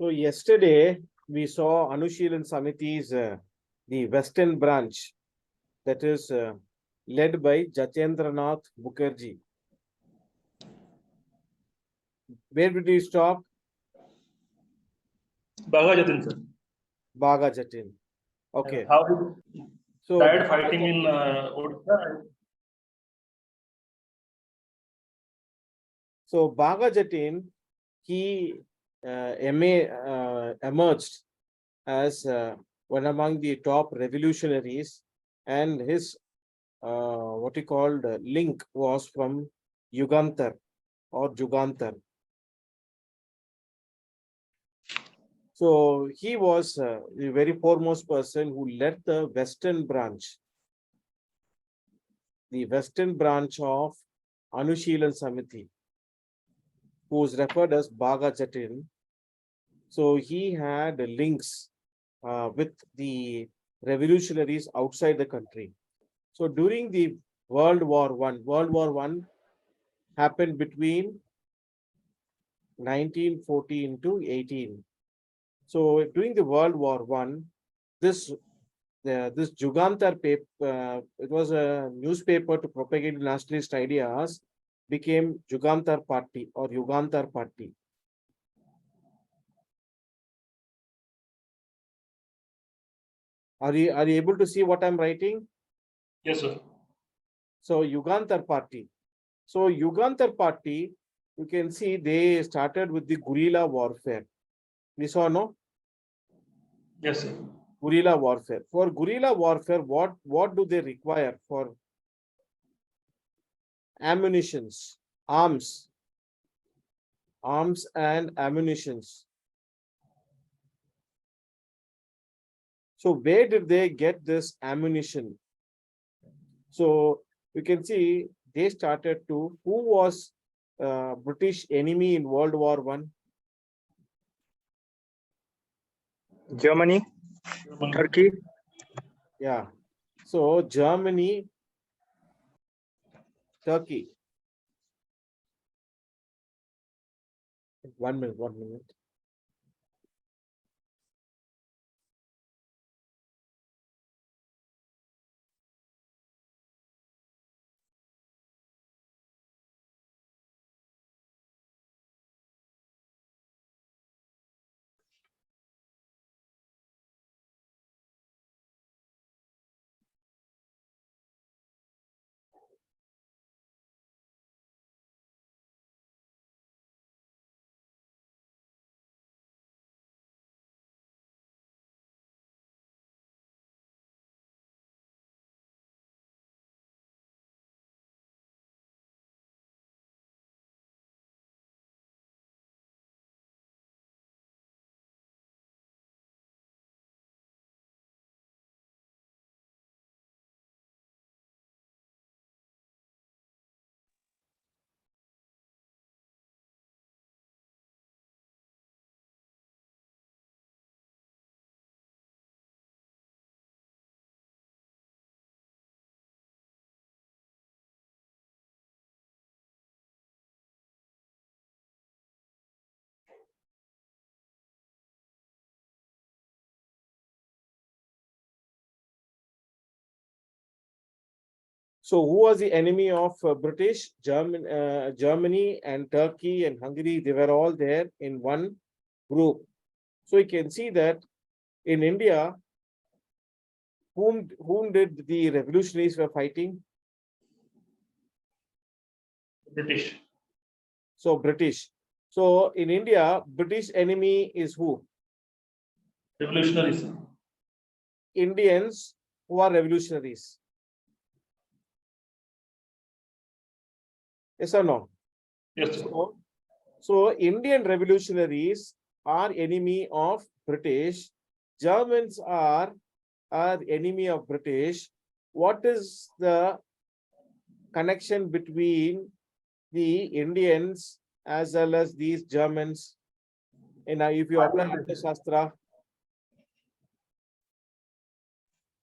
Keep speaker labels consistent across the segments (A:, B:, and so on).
A: So yesterday we saw Anushilan Samiti's the Western branch, that is led by Jachendranath Mukherjee. Where did we stop?
B: Bhaga Jatin, sir.
A: Bhaga Jatin. Okay.
B: How he
A: So
B: died
A: Bhaga
B: fighting in
A: Jatin-
B: Odisha.
A: So Bhaga Jatin, he emerged as one among the top revolutionaries, and his what he called link was from Yugantar or Jugantar. So he was the very foremost person who led the Western branch of Anushilan Samiti, who is referred as Bhaga Jatin. So he had links with the revolutionaries outside the country. So during the World War I happened between 1914 to 18. So during the World War I, this Jugantar paper, it was a newspaper to propagate nationalist ideas, became Jugantar Party or Yugantar Party. Are you able to see what I'm writing?
B: Yes, sir.
A: So Yugantar Party. So Yugantar Party, you can see they started with the guerrilla warfare. We saw, no?
B: Yes, sir.
A: Guerrilla warfare. For guerrilla warfare, what do they require for ammunitions, arms and ammunitions? So where did they get this ammunition? So you can see they started to, who was British enemy in World War I?
C: Germany, Turkey.
A: Yeah. So Germany, Turkey. 1 minute. So who was the enemy of British? Germany and Turkey and Hungary, they were all there in one group. So you can see that in India, whom did the revolutionaries were fighting?
B: British.
A: So British. So in India, British enemy is who?
B: Revolutionaries.
A: Indians who are revolutionaries. Yes or no?
B: Yes, sir.
A: So Indian revolutionaries are enemy of British. Germans are enemy of British. What is the connection between the Indians as well as these Germans? And if you apply Shastra,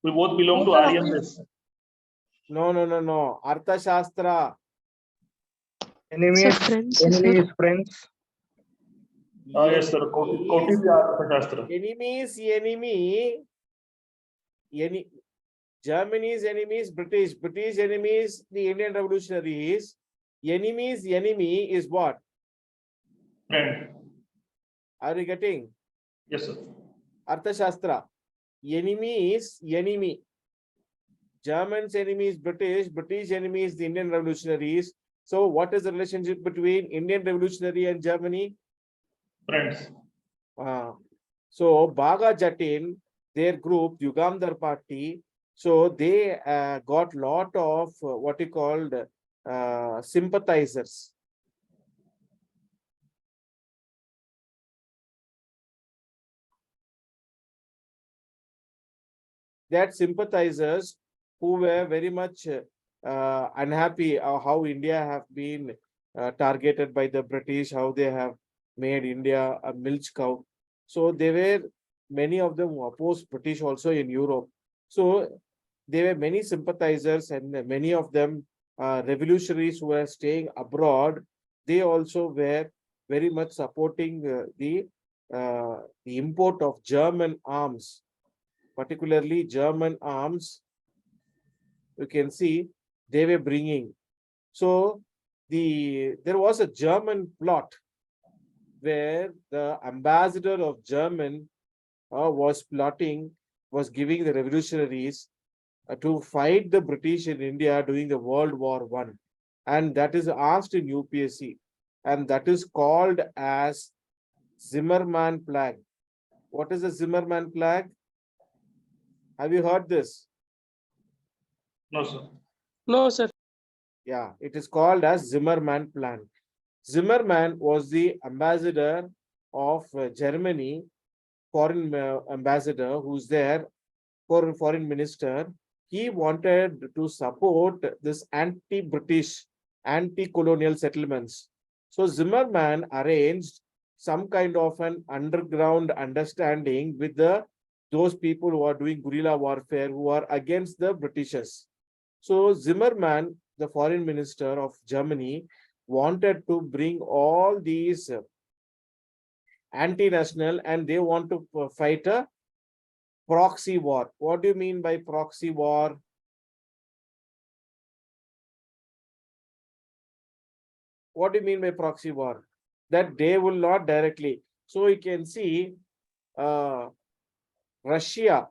B: We both belong to Aryan race.
A: no. Artha Shastra.
C: Enemy is friends.
B: Yes, sir. Koti Arthashastra.
A: Enemies, enemy, any Germany's enemies, British enemies, the Indian revolutionaries. Enemies, enemy is what?
B: Friend.
A: Are you getting?
B: Yes, sir.
A: Arthashastra. Enemy is enemy. German's enemy is British enemy is the Indian revolutionaries. So what is the relationship between Indian revolutionary and Germany?
B: Friends.
A: So Bhaga Jatin, their group, Yugamdar Party, so they got lot of what you called sympathizers. That sympathizers who were very much unhappy how India have been targeted by the British, how they have made India a milch cow. So they were, many of them who opposed British also in Europe. So there were many sympathizers and many of them revolutionaries who were staying abroad. They also were very much supporting the import of German arms, particularly German arms. You can see they were bringing. So there was a German plot where the ambassador of German was plotting, was giving the revolutionaries to fight the British in India during the World War I. And that is asked in UPSC. And that is called as Zimmermann Plague. What is the Zimmermann Plague? Have you heard this?
B: No, sir.
D: No, sir.
A: Yeah, it is called as Zimmermann Plan. Zimmermann was the ambassador of Germany, foreign ambassador who's there, foreign minister. He wanted to support this anti-British, anti-colonial settlements. So Zimmermann arranged some kind of an underground understanding with those people who are doing guerrilla warfare, who are against the Britishers. So Zimmermann, the foreign minister of Germany, wanted to bring all these anti-national, and they want to fight a proxy war. What do you mean by proxy war? What do you mean by proxy war? That they will not directly. So you can see Russia.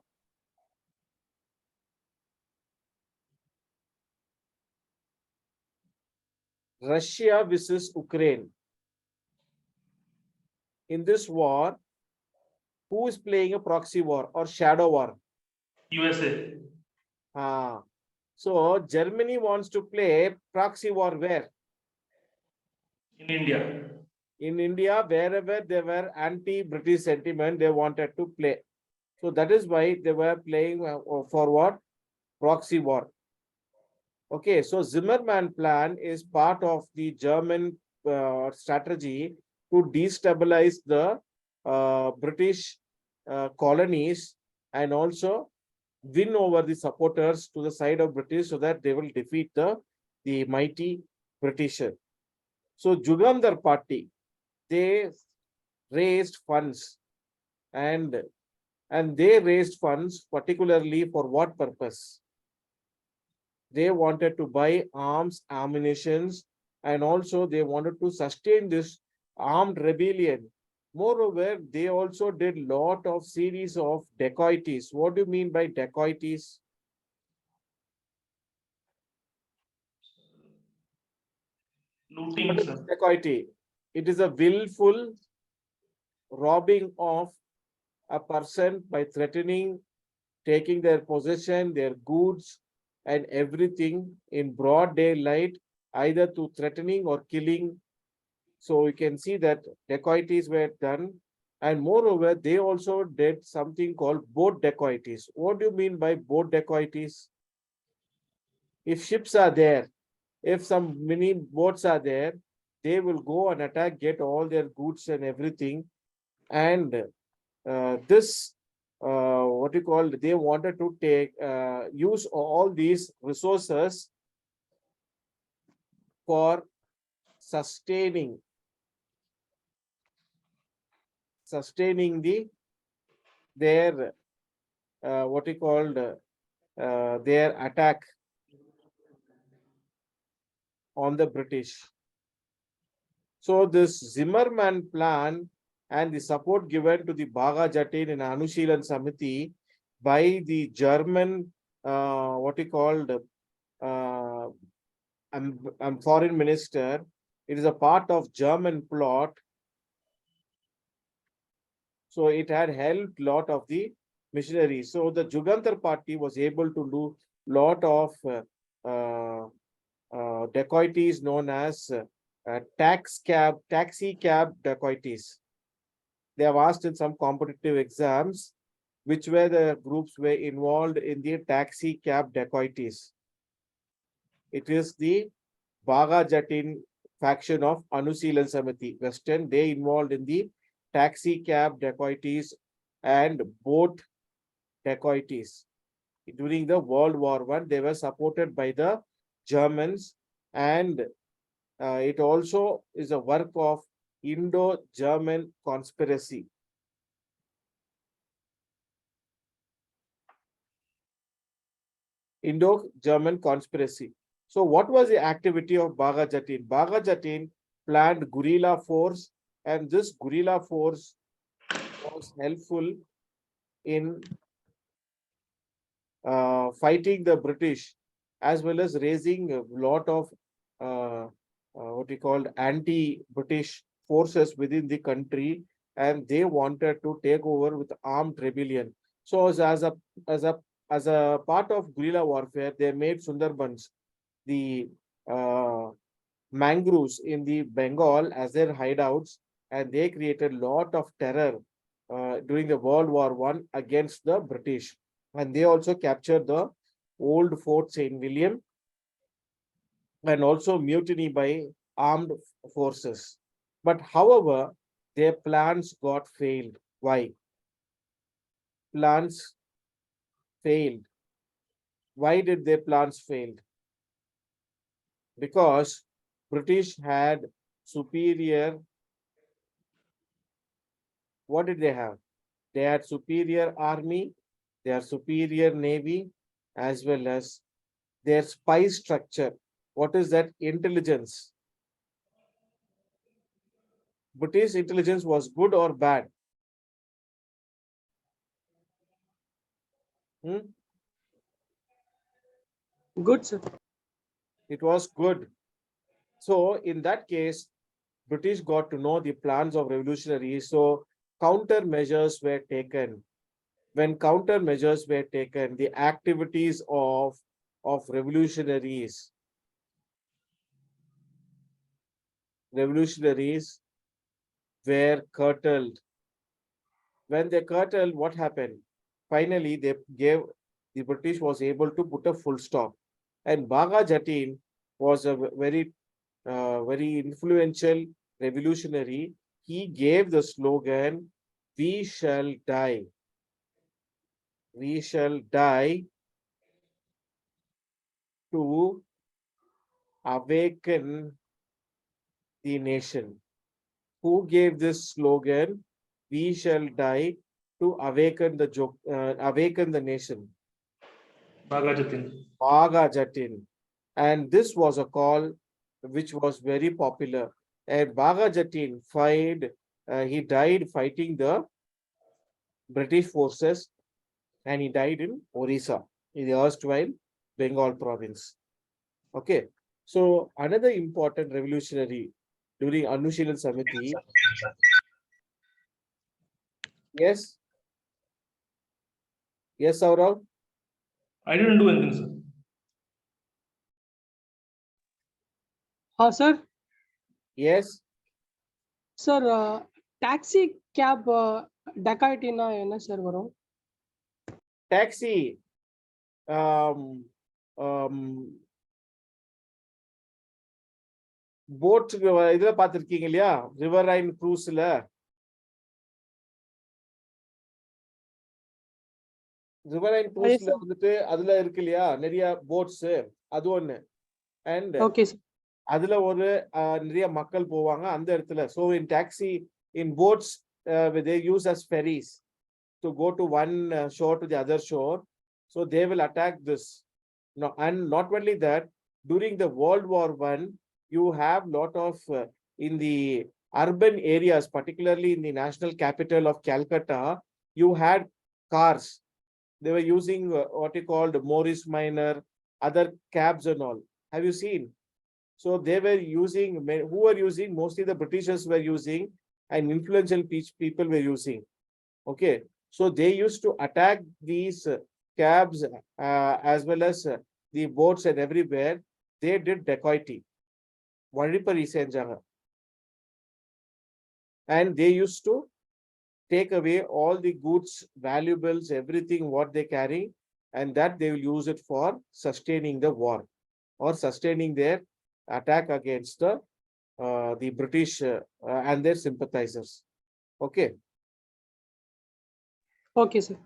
A: Russia versus Ukraine. In this war, who is playing a proxy war or shadow war?
B: USA.
A: So Germany wants to play proxy war where?
B: In India.
A: In India, wherever there were anti-British sentiment, they wanted to play. So that is why they were playing for what? Proxy war. Okay, so Zimmermann plan is part of the German strategy to destabilize the British colonies and also win over the supporters to the side of British so that they will defeat the mighty Britisher. So Jugamdar Party, they raised funds and they raised funds particularly for what purpose? They wanted to buy arms, ammunitions, and also they wanted to sustain this armed rebellion. Moreover, they also did lot of series of dacoities. What do you mean by dacoities?
B: Looting,
A: What is
B: sir.
A: dacoity? It is a willful robbing of a person by threatening, taking their possession, their goods, and everything in broad daylight, either to threatening or killing. So you can see that dacoities were done. And moreover, they also did something called boat dacoities. What do you mean by boat dacoities? If ships are there, if some mini boats are there, they will go and attack, get all their goods and everything. And this what you call, they wanted to take use all these resources for sustaining sustaining their what we called their attack on the British. So this Zimmerman plan and the support given to the Bhaga Jatin and Anushilan Samiti by the German what we called foreign minister, it is a part of German plot. So it had helped lot of the missionaries. So the Jugantar party was able to do lot of dacoities known as taxi cab dacoities. They have asked in some competitive exams which were the groups were involved in the taxi cab dacoities. It is the Bhaga Jatin faction of Anusilan Samiti, Western. They involved in the taxi cab dacoities and boat dacoities. During the World War I, they were supported by the Germans, and it also is a work of Indo-German conspiracy. Indo-German conspiracy. So what was the activity of Bhaga Jatin? Bhaga Jatin planned guerrilla force, and this guerrilla force was helpful in fighting the British, as well as raising a lot of what we called anti-British forces within the country, and they wanted to take over with armed rebellion. So as a part of guerrilla warfare, they made Sundarbans, the mangroves in the Bengal, as their hideouts, and they created a lot of terror during the World War I against the British. And they also captured the old Fort St. William, and also mutiny by armed forces. But however, their plans got failed. Why? Plans failed. Why did their plans fail? Because British had superior, what did they have? They had superior army, their superior navy, as well as their spy structure. What is that? Intelligence. British intelligence was good or bad?
D: Good, sir.
A: It was good. So in that case, British got to know the plans of revolutionaries. So countermeasures were taken. When countermeasures were taken, the activities of revolutionaries were curtailed. When they curtailed, what happened? Finally, the British was able to put a full stop. And Bhaga Jatin was a very influential revolutionary. He gave the slogan, "We shall die. We shall die to awaken the nation." Who gave this slogan? "We shall die to awaken the nation."
B: Bhaga Jatin.
A: Bhaga Jatin. And this was a call which was very popular. And Bhaga Jatin he died fighting the British forces, and he died in Orissa, in the erstwhile Bengal province. Okay. So another important revolutionary during Anushilan Samiti. Yes. Yes, Saurav?
B: I didn't do anything, sir.
D: Sir.
A: Yes.
D: Sir, taxi cab dacoity na enna sir varum?
A: Taxi. Boat இதுல பாத்திருக்கீங்க இல்லையா, riverine க்ரூஸ்ல வந்துட்டு அதுல இருக்கு இல்லையா நிறைய bots, அது ஒண்ணு. And அதுல ஒரு நிறைய மக்கள் போவாங்க அந்த இடத்துல. So in taxi, in boats, they use as ferries to go to one shore to the other shore. So they will attack this. No, and not only that, during the World War One, you have lot of in the urban areas, particularly in the national capital of Calcutta, you had cars. They were using what you called Morris Minor, other cabs and all. Have you seen? So they were using, who were using? Mostly the Britishers were using, and influential people were using. Okay, so they used to attack these cabs as well as the boats and everywhere. They did dacoity. Vazhipari senjaga. And they used to take away all the goods, valuables, everything what they carry, and that they will use it for sustaining the war or sustaining their attack against the British and their sympathizers. Okay.
D: Okay, sir.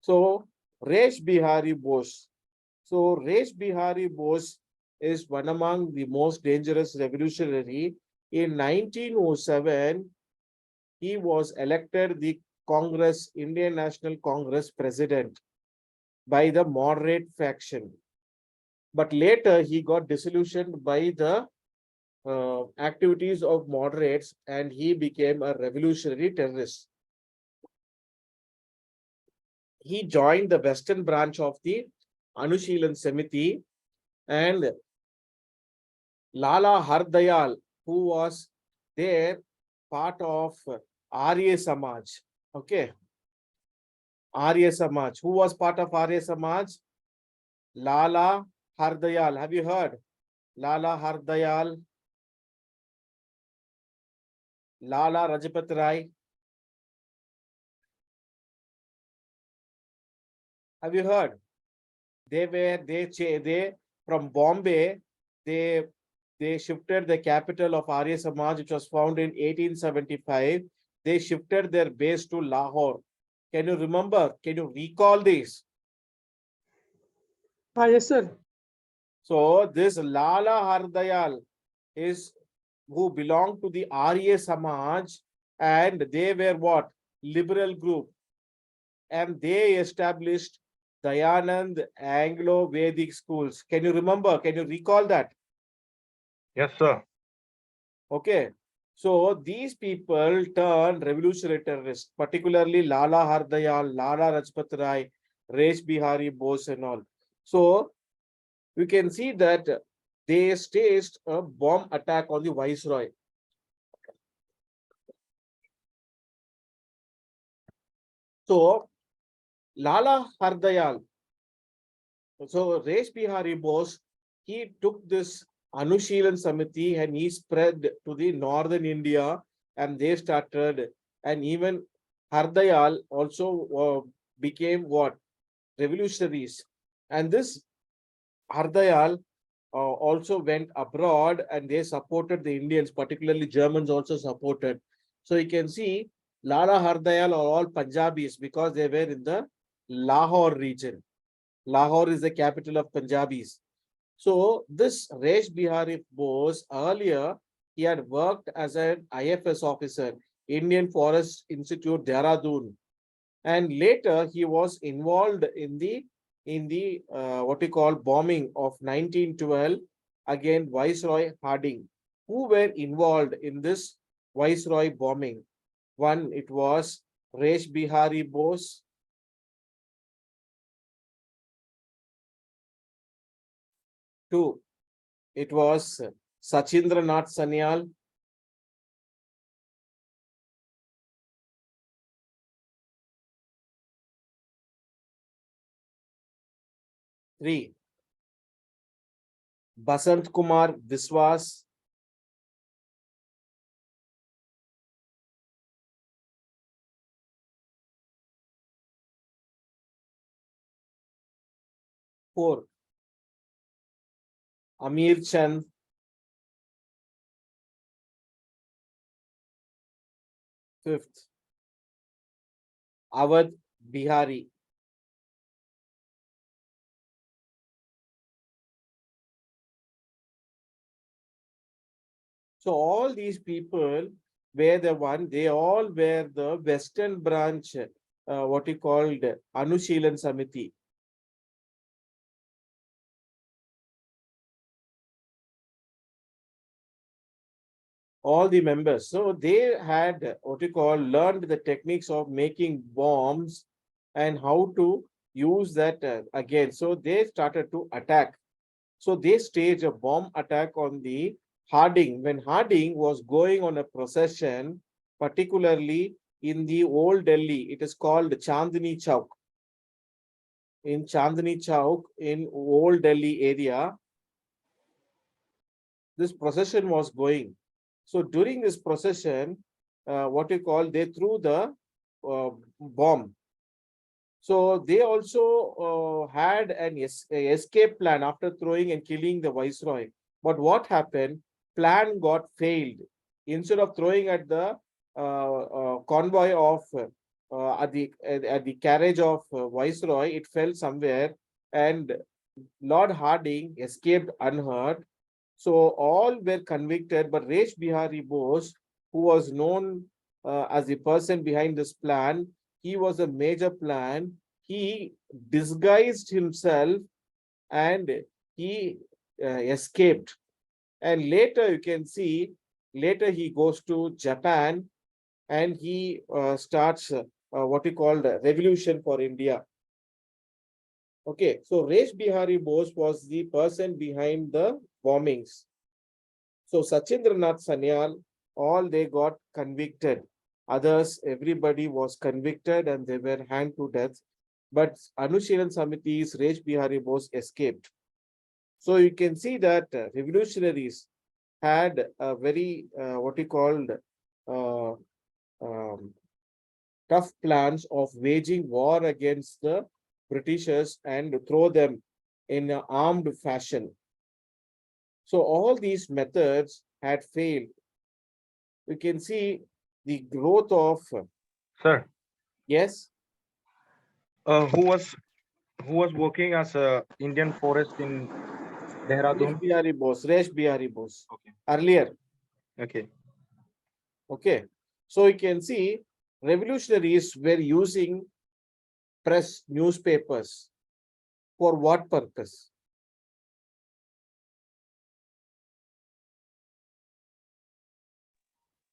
A: So Rash Bihari Bose. So Rash Bihari Bose is one among the most dangerous revolutionary. In 1907, he was elected the Congress, Indian National Congress president by the moderate faction. But later he got disillusioned by the activities of moderates and he became a revolutionary terrorist. He joined the western branch of the Anushilan Samiti, and Lala Hardayal, who was there, part of Arya Samaj. Okay. Arya Samaj. Who was part of Arya Samaj? Lala Hardayal. Have you heard? Lala Hardayal. Lala Rajpat Rai. Have you heard? They from Bombay, they shifted the capital of Arya Samaj, which was founded in 1875. They shifted their base to Lahore. Can you remember? Can you recall this?
D: Yes, sir.
A: So this Lala Hardayal is who belonged to the Arya Samaj, and they were what? Liberal group. And they established Dayanand Anglo-Vedic schools. Can you remember? Can you recall that?
C: Yes, sir.
A: Okay. So these people turned revolutionary terrorists, particularly Lala Hardayal, Lala Rajpat Rai, Rash Bihari Bose and all. So we can see that they staged a bomb attack on the Viceroy. So Lala Hardayal, so Rash Bihari Bose, he took this Anushilan Samiti and he spread to the northern India, and they started, and even Hardayal also became what? Revolutionaries. And this Hardayal also went abroad and they supported the Indians, particularly Germans also supported. So you can see Lala Hardayal are all Punjabis because they were in the Lahore region. Lahore is the capital of Punjabis. So this Rash Bihari Bose, earlier, he had worked as an IFS officer, Indian Forest Institute, Dehradun. And later he was involved in the what we call bombing of 1912 against Viceroy Harding. Who were involved in this Viceroy bombing? One, it was Rash Bihari Bose. Two, it was Sachindranath Sanyal. Three, Basant Kumar Viswas. Four, Amir Chand. Fifth, Awadh Bihari. So all these people, were the one, they all were the Western branch, what he called Anushilan Samiti. All the members. So they had what you call learned the techniques of making bombs and how to use that again. So they started to attack. So they staged a bomb attack on the Harding when Harding was going on a procession, particularly in the old Delhi. It is called Chandni Chowk. In Chandni Chowk in old Delhi area, this procession was going. So during this procession, what you call, they threw the bomb. So they also had an escape plan after throwing and killing the viceroy. But what happened? Plan got failed. Instead of throwing at the convoy of at the carriage of viceroy, it fell somewhere, and Lord Harding escaped unhurt. So all were convicted, but Resh Bihari Bose, who was known as the person behind this plan, he was a major plan. He disguised himself and he escaped. And later you can see, later he goes to Japan and he starts what he called a revolution for India. Okay, so Resh Bihari Bose was the person behind the bombings. So Sachindranath Sanyal, all they got convicted. Others, everybody was convicted and they were hanged to death. But Anushilan Samiti's Resh Bihari Bose escaped. So you can see that revolutionaries had a very, what he called, uh, um, tough plans of waging war against the Britishers and throw them in an armed fashion. So all these methods had failed. You can see the growth of,
C: Sir,
A: yes,
C: who was working as a Indian forest in Dehradun?
A: Resh Bihari Bose,
C: Okay.
A: earlier.
C: Okay.
A: Okay. So you can see revolutionaries were using press newspapers. For what purpose?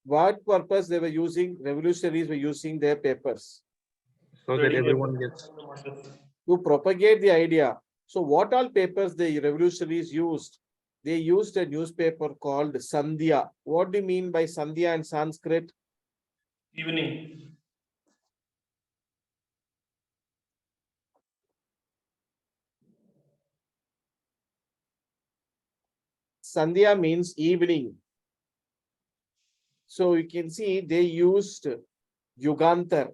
A: What purpose they were using, revolutionaries were using their papers?
C: So that everyone gets.
A: To propagate the idea. So what all papers the revolutionaries used? They used a newspaper called Sandhya. What do you mean by Sandhya in Sanskrit?
B: Evening.
A: Sandhya means evening. So you can see they used Yugantar,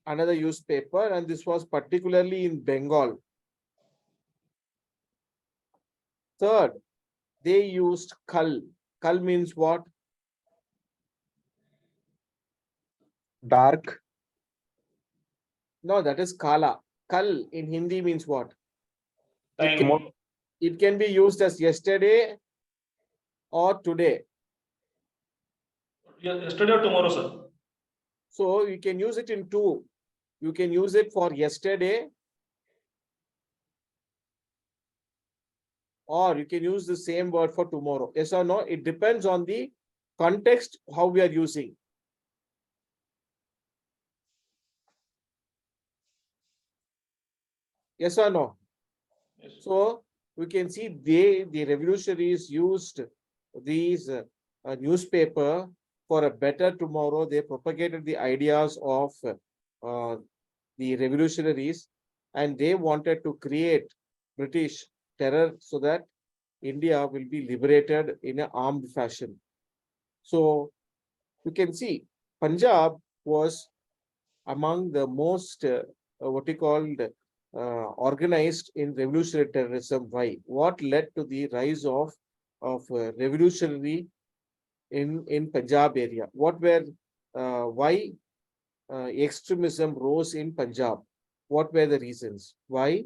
A: another newspaper, and this was particularly in Bengal. Third, they used Kal. Kal means what?
C: Dark.
A: No, that is Kala. Kal in Hindi means what?
B: Time.
A: It can be used as yesterday or today.
B: Yesterday or tomorrow, sir.
A: So you can use it in two. You can use it for yesterday, or you can use the same word for tomorrow. Yes or no? It depends on the context, how we are using. Yes or no?
B: Yes.
A: So we can see the revolutionaries used these newspaper for a better tomorrow. They propagated the ideas of the revolutionaries, and they wanted to create British terror so that India will be liberated in an armed fashion. So you can see Punjab was among the most what we called organized in revolutionary terrorism. Why? What led to the rise of revolutionary in Punjab area? What were why extremism rose in Punjab? What were the reasons? Why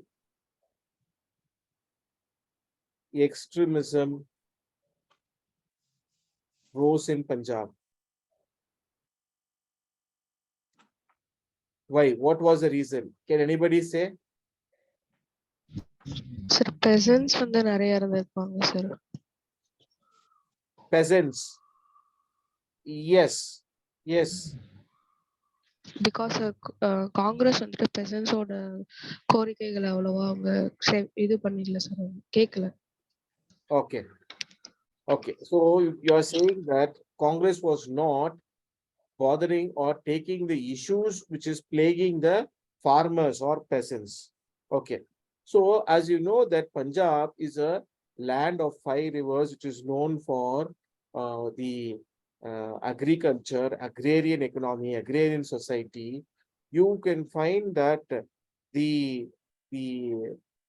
A: extremism rose in Punjab? Why? What was the reason? Can anybody say?
E: Sir, peasants வந்து நிறைய இருந்திருப்பாங்க sir.
A: Peasants. Yes. Yes.
E: Because Congress வந்துட்டு peasants ஓட கோரிக்கைகளை அவ்வளவா அவங்க இது பண்ணிடல sir, கேட்கல.
A: Okay. Okay. So you are saying that Congress was not bothering or taking the issues which is plaguing the farmers or peasants. Okay. So as you know that Punjab is a land of 5 rivers, which is known for the agriculture, agrarian economy, agrarian society. You can find that the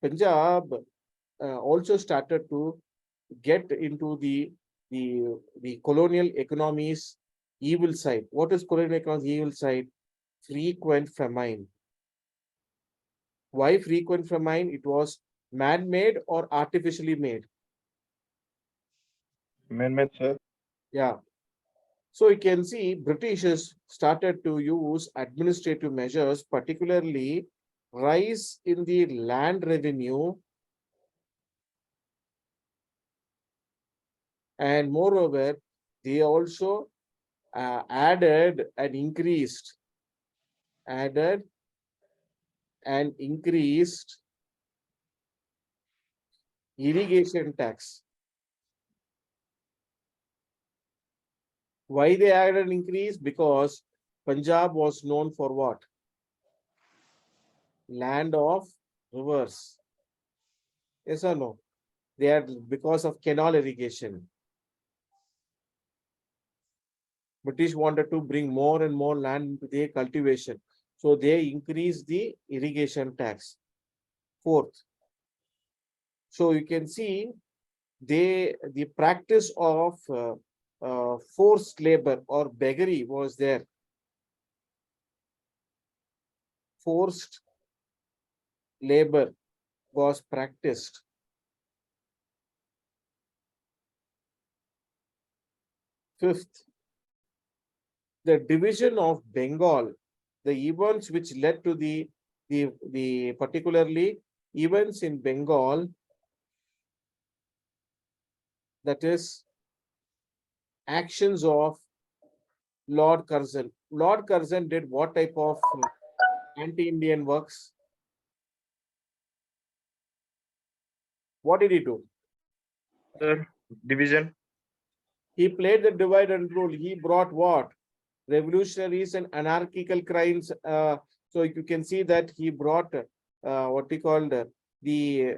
A: Punjab also started to get into the colonial economy's evil side. What is colonial economy's evil side? Frequent famine. Why frequent famine? It was man-made or artificially made?
C: Man-made, sir.
A: Yeah. So you can see Britishers started to use administrative measures, particularly rise in the land revenue, and moreover, they also added and increased irrigation tax. Why they added an increase? Because Punjab was known for what? Land of rivers. Yes or no? They are because of canal irrigation. British wanted to bring more and more land into their cultivation. So they increased the irrigation tax. Fourth. So you can see the practice of forced labor or beggary was there. Forced labor was practiced. Fifth, the division of Bengal, the events which led to the particularly events in Bengal, that is actions of Lord Curzon. Lord Curzon did what type of anti-Indian works? What did he do?
C: Sir, division.
A: He played the divide and rule. He brought what? Revolutionaries and anarchical crimes. So you can see that he brought what we called the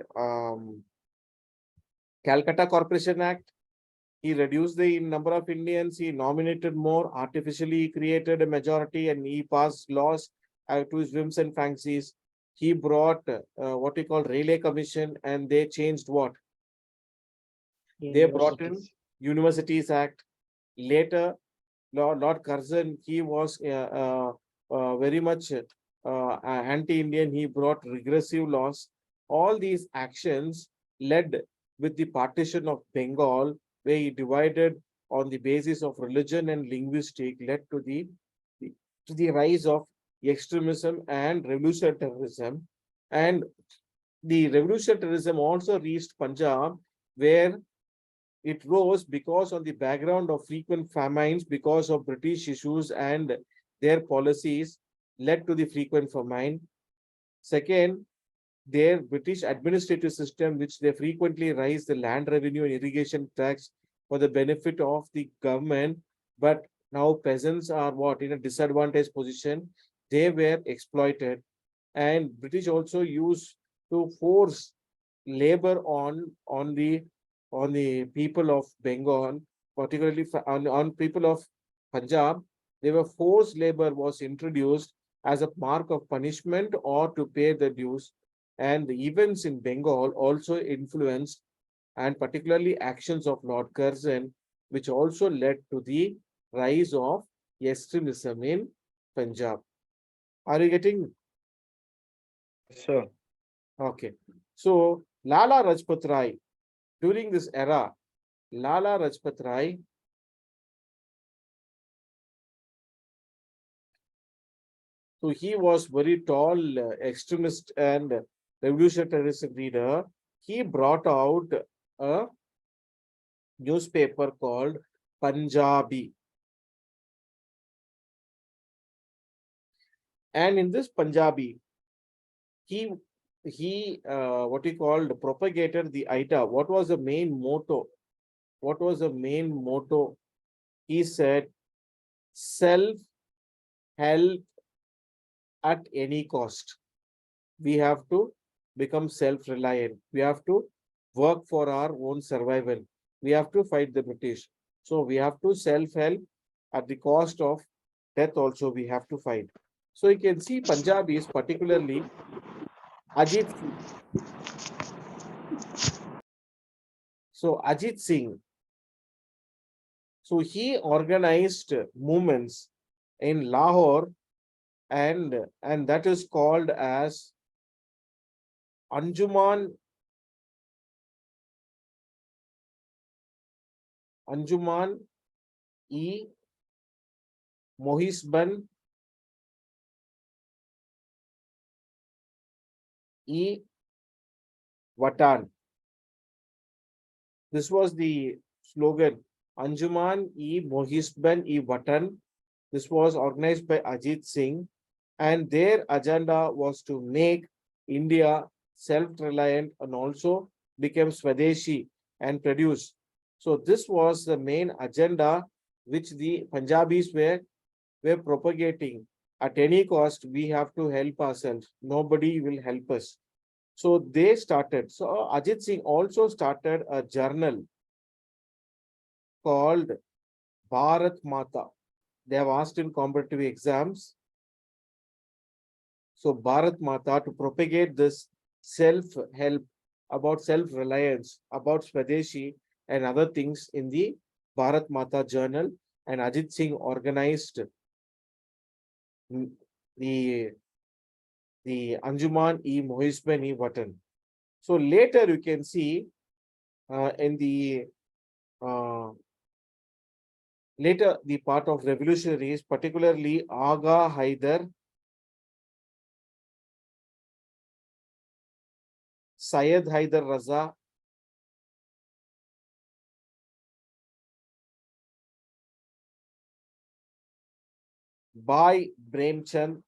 A: Calcutta Corporation Act. He reduced the number of Indians. He nominated more. Artificially created a majority, and he passed laws to his whims and fancies. He brought what we call Relay Commission, and they changed what? They brought in Universities Act. Later, Lord Curzon, he was very much anti-Indian. He brought regressive laws. All these actions led with the partition of Bengal, where he divided on the basis of religion and linguistic, led to the rise of extremism and revolutionary terrorism. And the revolutionary terrorism also reached Punjab, where it rose because on the background of frequent famines, because of British issues and their policies led to the frequent famine. Second, their British administrative system, which they frequently raised the land revenue and irrigation tax for the benefit of the government. But now peasants are what? In a disadvantaged position. They were exploited. And British also used to force labor on the people of Bengal, particularly on people of Punjab. They were forced labor was introduced as a mark of punishment or to pay the dues. And the events in Bengal also influenced, and particularly actions of Lord Curzon, which also led to the rise of extremism in Punjab. Are you getting?
C: Yes, sir.
A: Okay. So Lala Rajpat Rai, during this era, Lala Rajpat Rai So he was very tall, extremist and revolutionary terrorist leader. He brought out a newspaper called Punjabi. And in this Punjabi, he what he called propagated the idea. What was the main motto? What was the main motto? He said, self-help at any cost. We have to become self-reliant. We have to work for our own survival. We have to fight the British. So we have to self-help at the cost of death also we have to fight. So you can see Punjabis, particularly Ajit Singh. So Ajit Singh, so he organized movements in Lahore, and that is called as Anjuman e Mohisban e Watan. This was the slogan, Anjuman e Mohisban e Watan. This was organized by Ajit Singh, and their agenda was to make India self-reliant and also become Swadeshi and produce. So this was the main agenda which the Punjabis were propagating. At any cost, we have to help ourselves. Nobody will help us. So they started. So Ajit Singh also started a journal called Bharat Mata. They have asked in competitive exams. So Bharat Mata, to propagate this self-help, about self-reliance, about Swadeshi and other things in the Bharat Mata journal, and Ajit Singh organized the Anjuman e Mohisban e Watan. So later you can see in the later the part of revolutionaries, particularly Aga Haidar, Syed Haidar Raza, Bhai Premchand,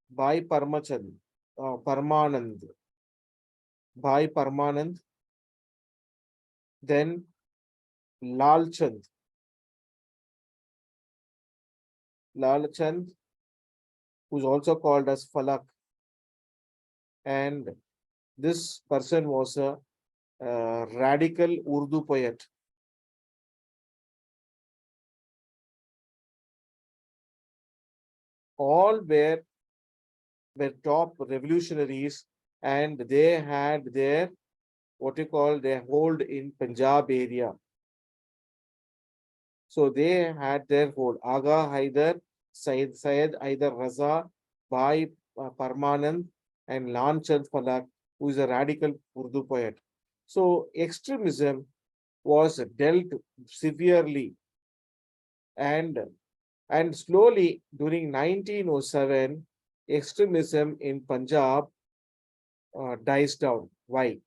A: Bhai Parmanand, Bhai Parmanand, then Lal Chand, who's also called as Falak, and this person was a radical Urdu poet. All were top revolutionaries, and they had their their hold in Punjab area. So they had their hold. Aga Haidar, Syed Haidar Raza, Bhai Parmanand, and Lan Chand Falak, who is a radical Urdu poet. So extremism was dealt severely, and slowly during 1907, extremism in Punjab dies down. Why?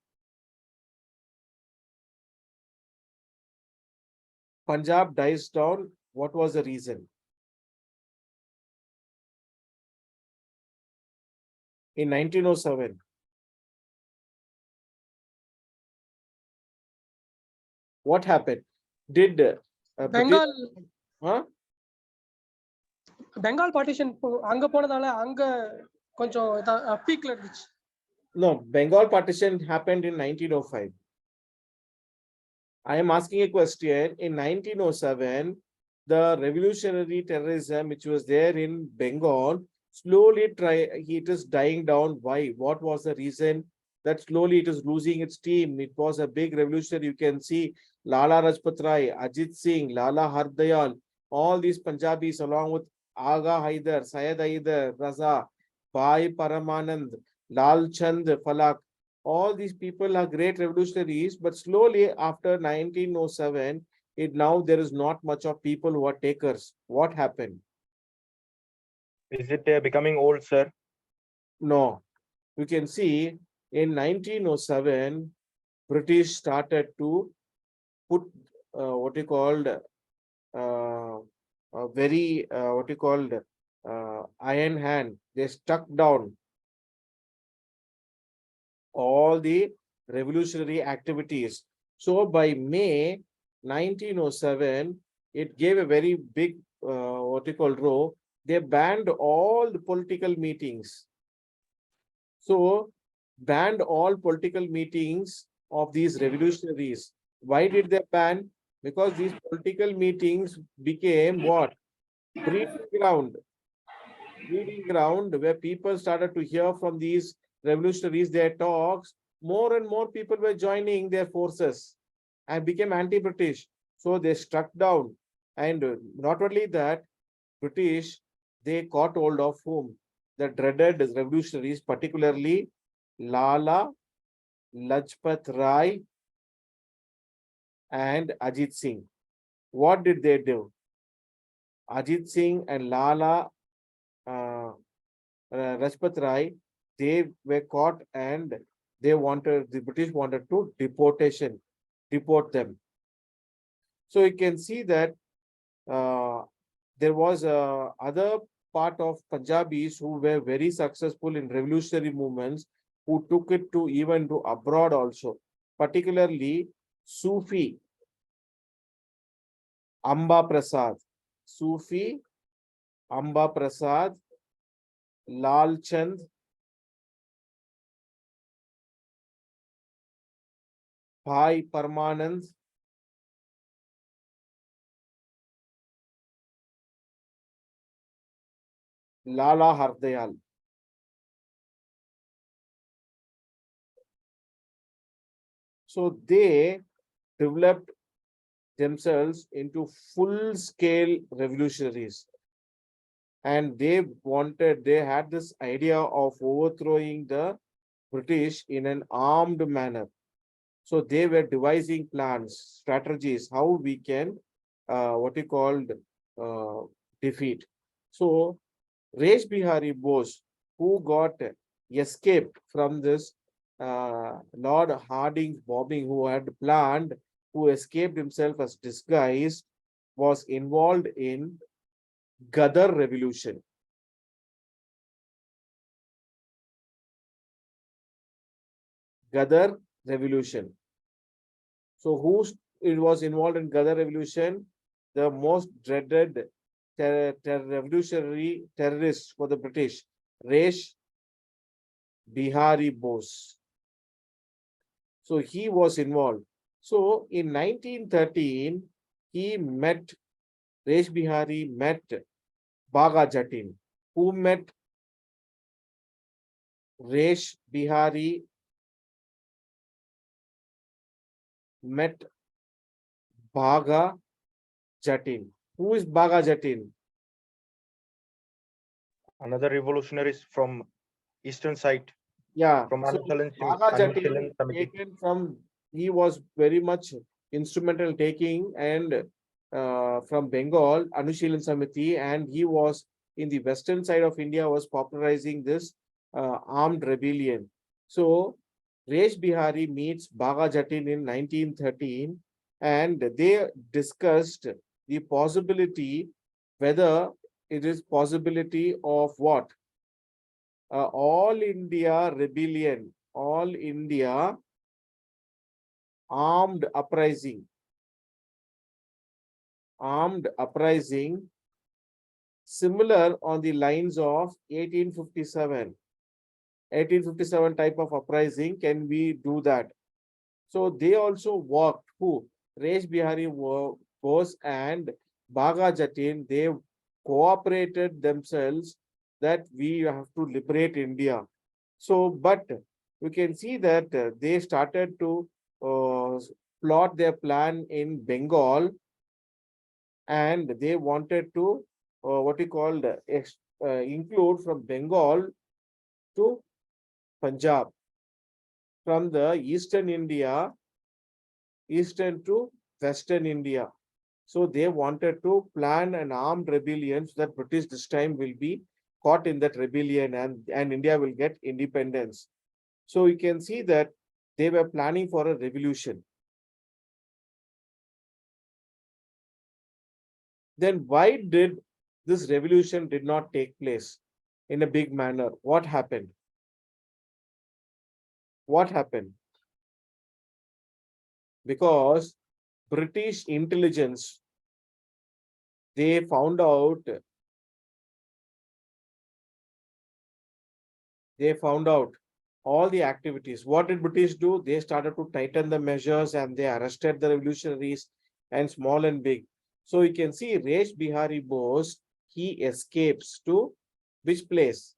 A: Punjab dies down. What was the reason? In 1907, what happened? Did
D: Bengal
A: huh?
D: Bengal partition அங்க போனதால அங்க கொஞ்சம் பீக்ல இருந்துச்சு.
A: No, Bengal partition happened in 1905. I am asking a question. In 1907, the revolutionary terrorism which was there in Bengal slowly it is dying down. Why? What was the reason that slowly it is losing its steam? It was a big revolution. You can see Lala Rajpat Rai, Ajit Singh, Lala Hardayal, all these Punjabis along with Aga Haidar, Syed Haidar Raza, Bhai Paramanand, Lal Chand Falak. All these people are great revolutionaries, but slowly after 1907, now there is not much of people who are takers. What happened?
C: Is it becoming old, sir?
A: No, you can see in 1907, British started to put what you called a very what you called iron hand. They stuck down all the revolutionary activities. So by May 1907, it gave a very big what you call row. They banned all the political meetings. So banned all political meetings of these revolutionaries. Why did they ban? Because these political meetings became what? Breeding ground. Breeding ground where people started to hear from these revolutionaries, their talks. More and more people were joining their forces and became anti-British. So they struck down. And not only that, British, they caught hold of whom? The dreaded revolutionaries, particularly Lala Lajpat Rai and Ajit Singh. What did they do? Ajit Singh and Lala Lajpat Rai, they were caught and the British wanted to deport them. So you can see that there was other part of Punjabis who were very successful in revolutionary movements, who took it to even to abroad also, particularly Sufi Amba Prasad, Sufi Amba Prasad, Lal Chand, Bhai Parmanand, Lala Hardayal. So they developed themselves into full-scale revolutionaries. And they had this idea of overthrowing the British in an armed manner. So they were devising plans, strategies, how we can, what you called, defeat. So Rash Bihari Bose, who got escaped from this Lord Harding's bombing, who had planned, who escaped himself as disguised, was involved in Gadar Revolution. Gadar Revolution. So who it was involved in Gadar Revolution? The most dreaded revolutionary terrorist for the British, Rash Bihari Bose. So he was involved. So in 1913, Rash Bihari met Bhaga Jatin. Who met Rash Bihari? Met Bhaga Jatin. Who is Bhaga Jatin?
C: Another revolutionaries from eastern side.
A: Yeah.
C: From
A: So
C: Anushaalan
A: Bhaga Jatin
C: Samiti.
A: taken from, he was very much instrumental taking and from Bengal, Anushilan Samiti, and he was in the western side of India, was popularizing this armed rebellion. So Rash Bihari meets Bhaga Jatin in 1913, and they discussed the possibility, whether it is possibility of what? All India rebellion, all India armed uprising, similar on the lines of 1857. 1857 type of uprising, can we do that? So they also worked, who? Rash Bihari Bose and Bhaga Jatin, they cooperated themselves that we have to liberate India. So, but we can see that they started to plot their plan in Bengal, and they wanted to what we called include from Bengal to Punjab, from the eastern India, eastern to western India. So they wanted to plan an armed rebellion so that British this time will be caught in that rebellion and India will get independence. So you can see that they were planning for a revolution. Then why did this revolution did not take place in a big manner? What happened? What happened? Because British intelligence, they found out all the activities. What did British do? They started to tighten the measures and they arrested the revolutionaries and small and big. So you can see Rash Bihari Bose, he escapes to which place?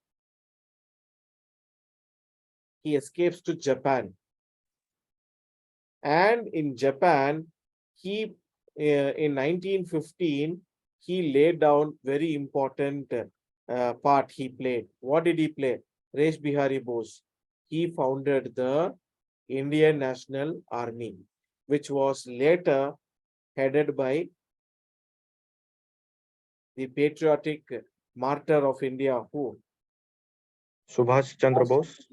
A: He escapes to Japan. And in Japan, he in 1915, he laid down very important part he played. What did he play? Rash Bihari Bose. He founded the Indian National Army, which was later headed by the patriotic martyr of India, who?
C: Subhash Chandra Bose.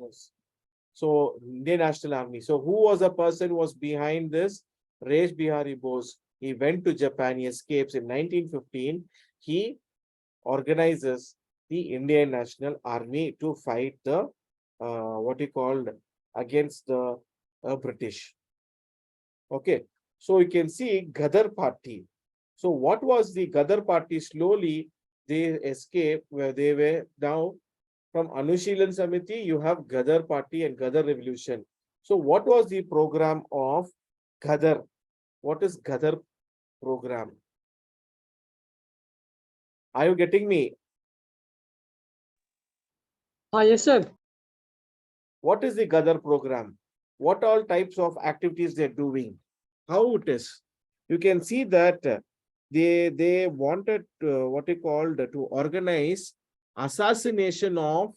A: So Indian National Army. So who was the person who was behind this? Rash Bihari Bose. He went to Japan. He escapes in 1915. He organizes the Indian National Army to fight the what he called against the British. Okay, so you can see Ghadar Party. So what was the Ghadar Party? Slowly they escaped where they were now. From Anushilan Samiti, you have Ghadar Party and Ghadar Revolution. So what was the program of Ghadar? What is Ghadar program? Are you getting me?
D: Yes, sir.
A: What is the Ghadar program? What all types of activities they're doing? How it is? You can see that they wanted what they called to organize assassination of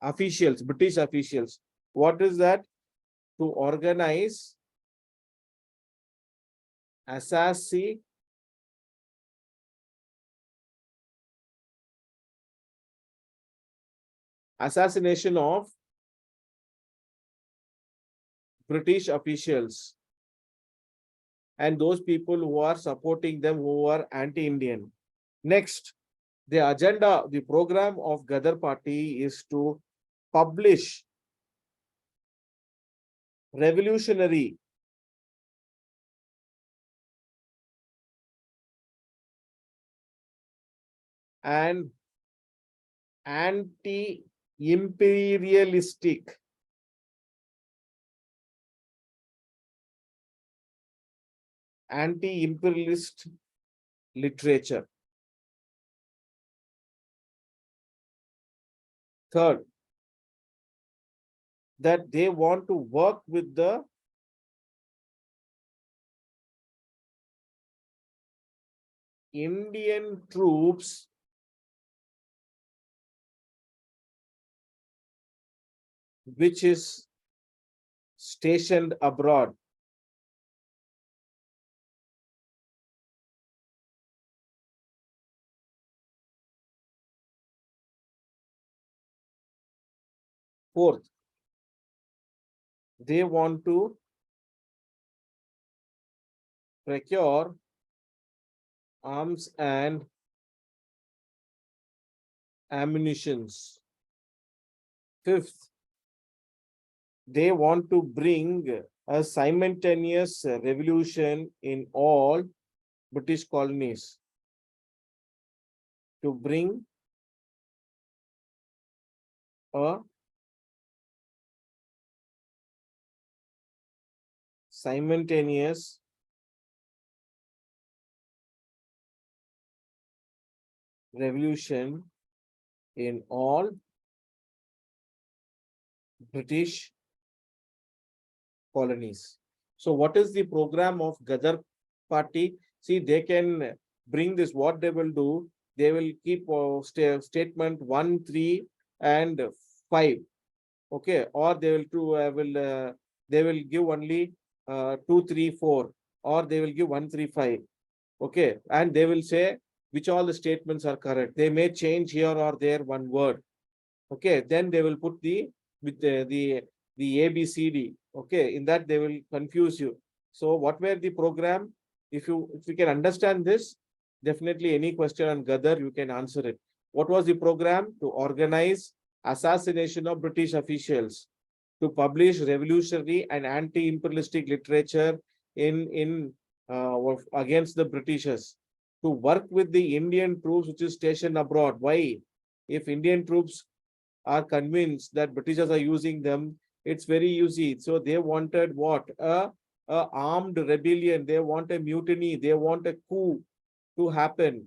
A: officials, British officials. What is that? To organize assassination of British officials and those people who are supporting them who are anti-Indian. Next, the agenda, the program of Ghadar Party is to publish revolutionary and anti-imperialistic literature. Third, that they want to work with the Indian troops which is stationed abroad. Fourth, they want to procure arms and ammunitions. Fifth, they want to bring a simultaneous revolution in all British colonies. To bring a simultaneous revolution in all British colonies. So what is the program of Ghadar Party? See, they can bring this, what they will do, they will keep statement 1, 3 and 5. Okay, or they will do, they will give only 2, 3, 4. or they will give 135. Okay, and they will say which all the statements are correct. They may change here or there one word. Okay, then they will put the with the ABCD. Okay, in that they will confuse you. So what were the program? If you can understand this, definitely any question on Gadar you can answer it. What was the program? To organize assassination of British officials, to publish revolutionary and anti-imperialistic literature in against the Britishers, to work with the Indian troops which is stationed abroad. Why? If Indian troops are convinced that Britishers are using them, it's very easy. So they wanted what? A armed rebellion. They want a mutiny. They want a coup to happen.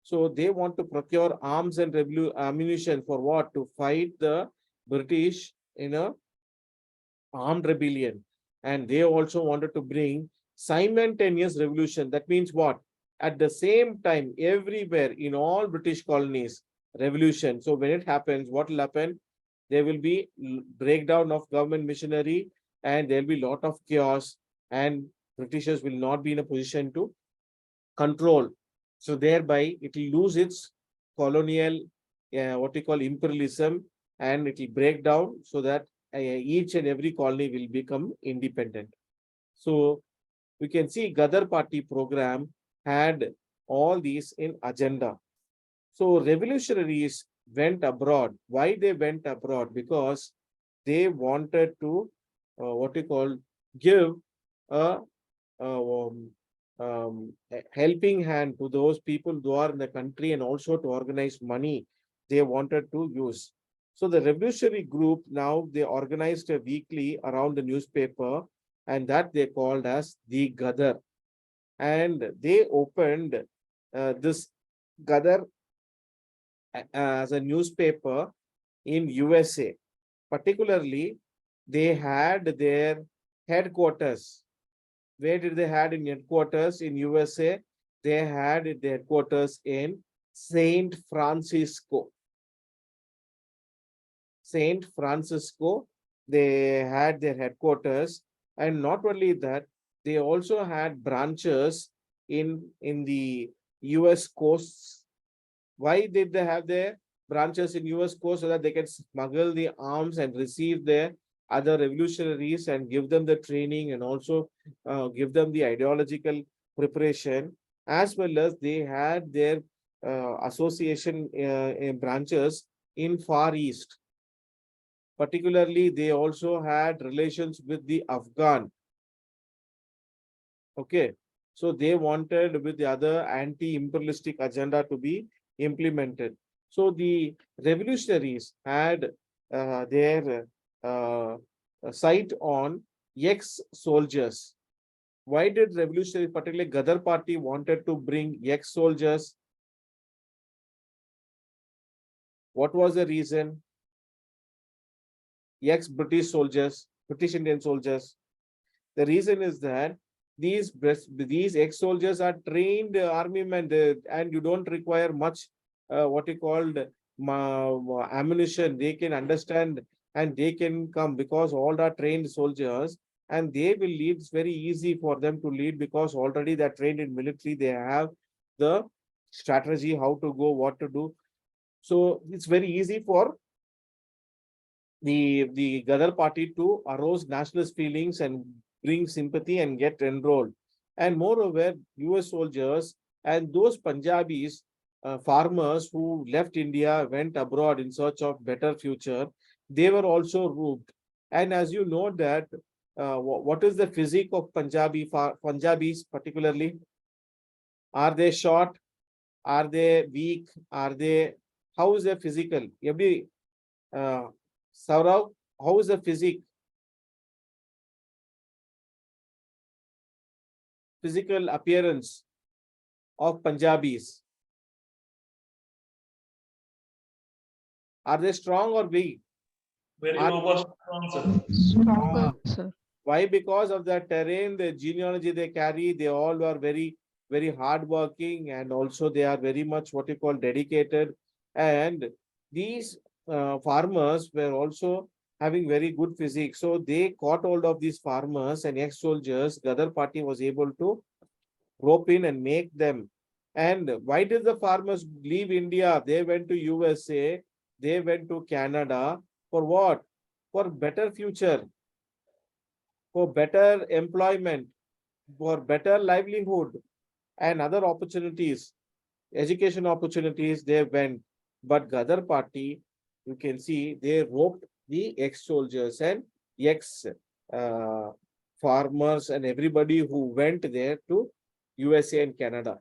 A: So they want to procure arms and ammunition for what? To fight the British in a armed rebellion. And they also wanted to bring simultaneous revolution. That means what? At the same time, everywhere in all British colonies, revolution. So when it happens, what will happen? There will be breakdown of government machinery, and there will be a lot of chaos, and Britishers will not be in a position to control. So thereby it will lose its colonial, what we call imperialism, and it will break down so that each and every colony will become independent. So we can see Gadar Party program had all these in agenda. So revolutionaries went abroad. Why they went abroad? Because they wanted to, what we call, give a, a helping hand to those people who are in the country, and also to organize money they wanted to use. So the revolutionary group, now they organized a weekly around the newspaper, and that they called as the Gadar. And they opened this Gadar as a newspaper in USA. Particularly, they had their headquarters. Where did they had in headquarters in USA? They had their headquarters in Saint Francisco. Saint Francisco, they had their headquarters, and not only that, they also had branches in the US coasts. Why did they have their branches in US coast? So that they can smuggle the arms and receive their other revolutionaries and give them the training, and also give them the ideological preparation, as well as they had their association branches in Far East. Particularly, they also had relations with the Afghan. Okay, so they wanted with the other anti-imperialistic agenda to be implemented. So the revolutionaries had their sight on ex-soldiers. Why did revolutionary, particularly Gadar Party, wanted to bring ex-soldiers? What was the reason? Ex-British soldiers, British Indian soldiers. The reason is that these ex-soldiers are trained army men, and you don't require much what you called ammunition. They can understand and they can come, because all are trained soldiers, and they will lead. It's very easy for them to lead, because already they're trained in military. They have the strategy, how to go, what to do. So it's very easy for the Gadar Party to arouse nationalist feelings and bring sympathy and get enrolled. And moreover, US soldiers and those Punjabis, farmers who left India, went abroad in search of better future, they were also robbed. And as you know that, what is the physique of Punjabis particularly? Are they short? Are they weak? Are they, how is their physical? Saurav, how is the physical appearance of Punjabis? Are they strong or weak?
B: Very
A: Are-
B: robust, strong, sir.
E: Stronger, sir.
A: Why? Because of the terrain, the genealogy they carry, they all are very, very hardworking, and also they are very much what you call dedicated. And these farmers were also having very good physique. So they caught hold of these farmers and ex-soldiers. Ghadar party was able to rope in and make them. And why did the farmers leave India? They went to USA, they went to Canada. For what? For better future, for better employment, for better livelihood and other opportunities, education opportunities, they went. But Ghadar party, you can see they roped the ex-soldiers and ex-farmers and everybody who went there to USA and Canada.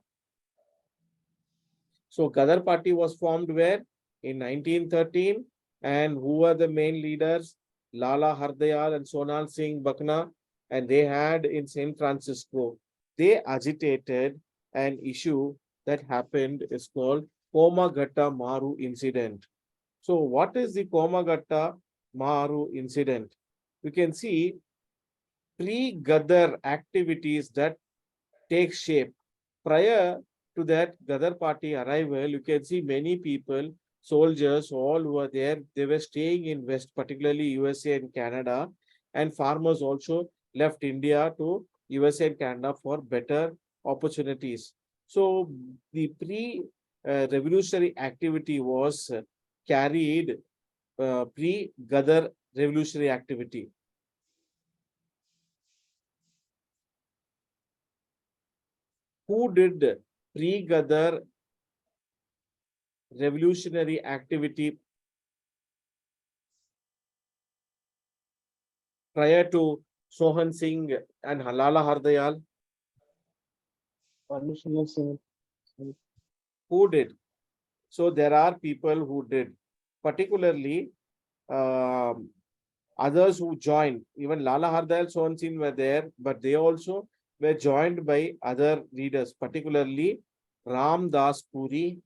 A: So Ghadar party was formed where? In 1913. And who were the main leaders? Lala Hardayal and Sonal Singh Bakna. And they had in San Francisco, they agitated an issue that happened is called Komagatta Maru incident. So what is the Komagatta Maru incident? You can see pre-Ghadar activities that take shape. Prior to that Ghadar party arrival, you can see many people, soldiers, all were there. They were staying in West, particularly USA and Canada, and farmers also left India to USA and Canada for better opportunities. So the pre-revolutionary activity was carried pre-Ghadar revolutionary activity. Who did pre-Ghadar revolutionary activity prior to Sohan Singh and Halala Hardayal? Who did? So there are people who did, particularly others who joined. Even Lala Hardayal, Sohan Singh were there, but they also were joined by other leaders, particularly Ram Das Puri.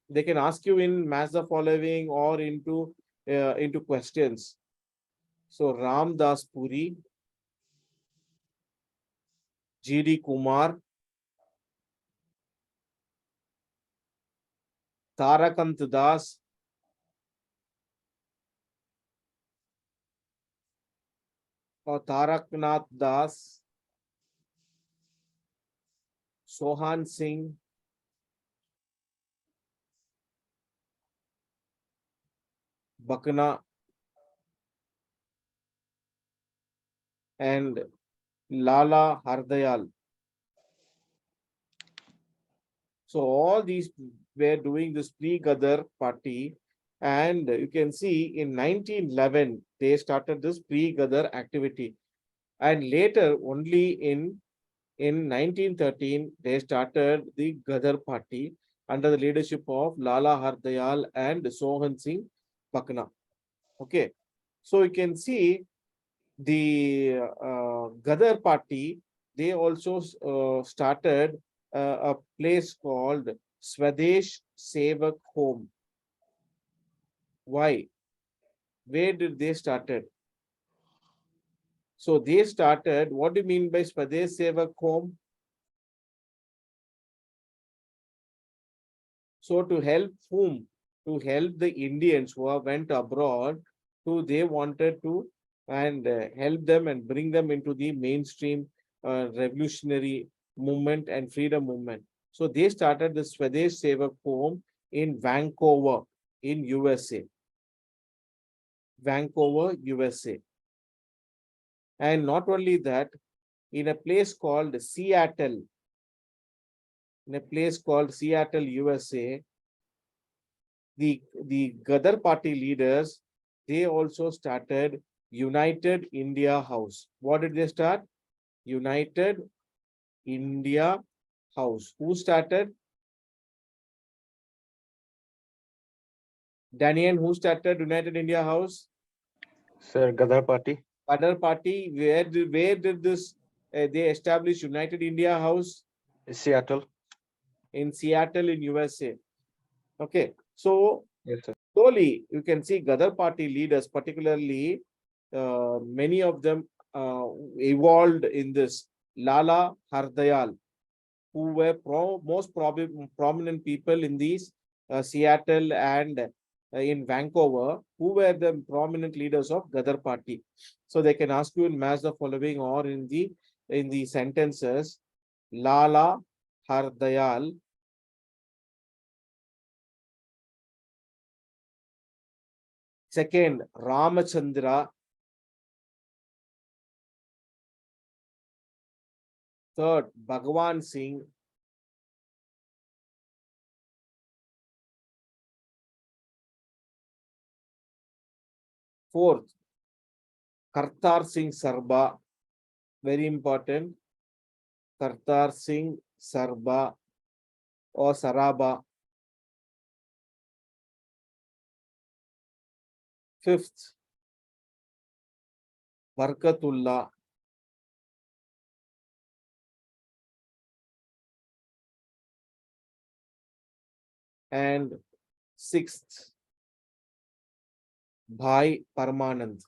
A: They can ask you in mass the following or into questions. So Ram Das Puri, G.D. Kumar, Tarakant Das, or Taraknath Das, Sohan Singh, Bakna, and Lala Hardayal. So all these were doing this pre-Ghadar party, and you can see in 1911 they started this pre-Ghadar activity, and later only in 1913 they started the Ghadar party under the leadership of Lala Hardayal and Sohan Singh Bakna. Okay, so you can see the Ghadar party, they also started a place called Swadesh Sevak Home. Why? Where did they started? So they started, what do you mean by Swadesh Sevak Home? So to help whom? To help the Indians who went abroad, who they wanted to and help them and bring them into the mainstream revolutionary movement and freedom movement. So they started the Swadesh Sevak Home in Vancouver in USA. Vancouver, USA. And not only that, in a place called Seattle, USA, the Ghadar party leaders, they also started United India House. What did they start? United India House. Who started? Daniel, who started United India House?
C: Sir, Ghadar party.
A: Ghadar party. Where did this they established United India House?
C: Seattle.
A: In Seattle in USA. Okay. So
C: Yes, sir.
A: slowly you can see Ghadar party leaders, particularly many of them evolved in this. Lala Hardayal, who were most prominent people in these Seattle and in Vancouver, who were the prominent leaders of Gadar party. So they can ask you in match the following or in the sentences. Lala Hardayal, second Ramachandra, third Bhagwan Singh, fourth Kartar Singh Sarba, very important, Kartar Singh Sarba or Saraba. Fifth, Barkatullah. And sixth, Bhai Parmanand.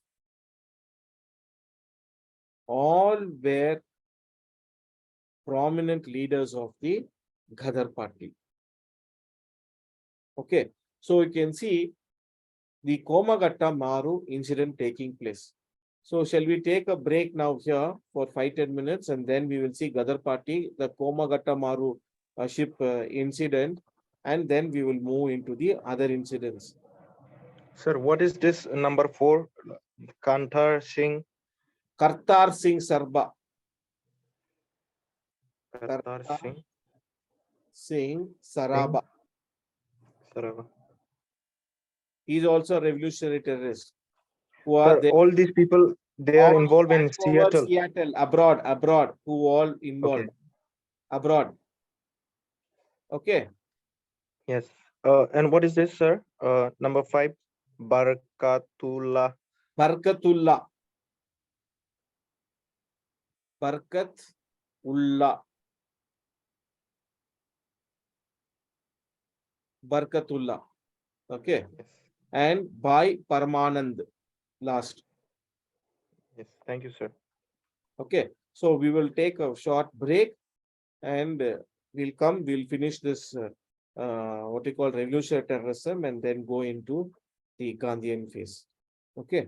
A: All were prominent leaders of the Ghadar party. Okay, so you can see the Komagatta Maru incident taking place. So shall we take a break now here for 5-10 minutes, and then we will see Ghadar party, the Komagatta Maru ship incident, and then we will move into the other incidents.
C: Sir, what is this number 4? Kanthar Singh.
A: Kartar Singh Sarba.
C: Kartar Singh.
A: Singh Saraba.
C: Sarava.
A: He is also a revolutionary terrorist. Who are
C: Sir,
A: there?
C: all these people, they are
A: All
C: involved in
A: Vancouver,
C: Seattle.
A: Seattle, abroad, who all involved.
C: Okay.
A: Abroad. Okay.
C: Yes. And what is this, sir? Number 5, Barakatullah.
A: Barkatullah. Barkatullah. Barkatullah. Okay.
C: Yes.
A: And Bhai Parmanand last.
C: Yes. Thank you, sir.
A: Okay. So we will take a short break and we'll finish this what you call revolutionary terrorism and then go into the Gandhian phase. Okay.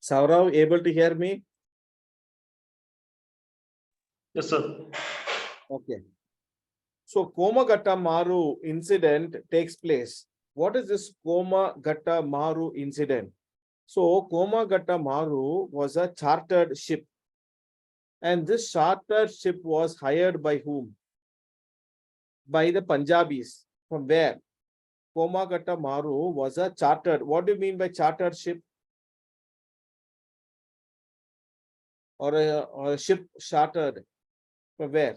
A: Saurav, able to hear me?
B: Yes, sir.
A: Okay. So Komagatta Maru incident takes place. What is this Komagatta Maru incident? So Komagatta Maru was a chartered ship. And this chartered ship was hired by whom? By the Punjabis. From where? Komagatta Maru was a chartered. What do you mean by chartered ship? Or a ship chartered? From where?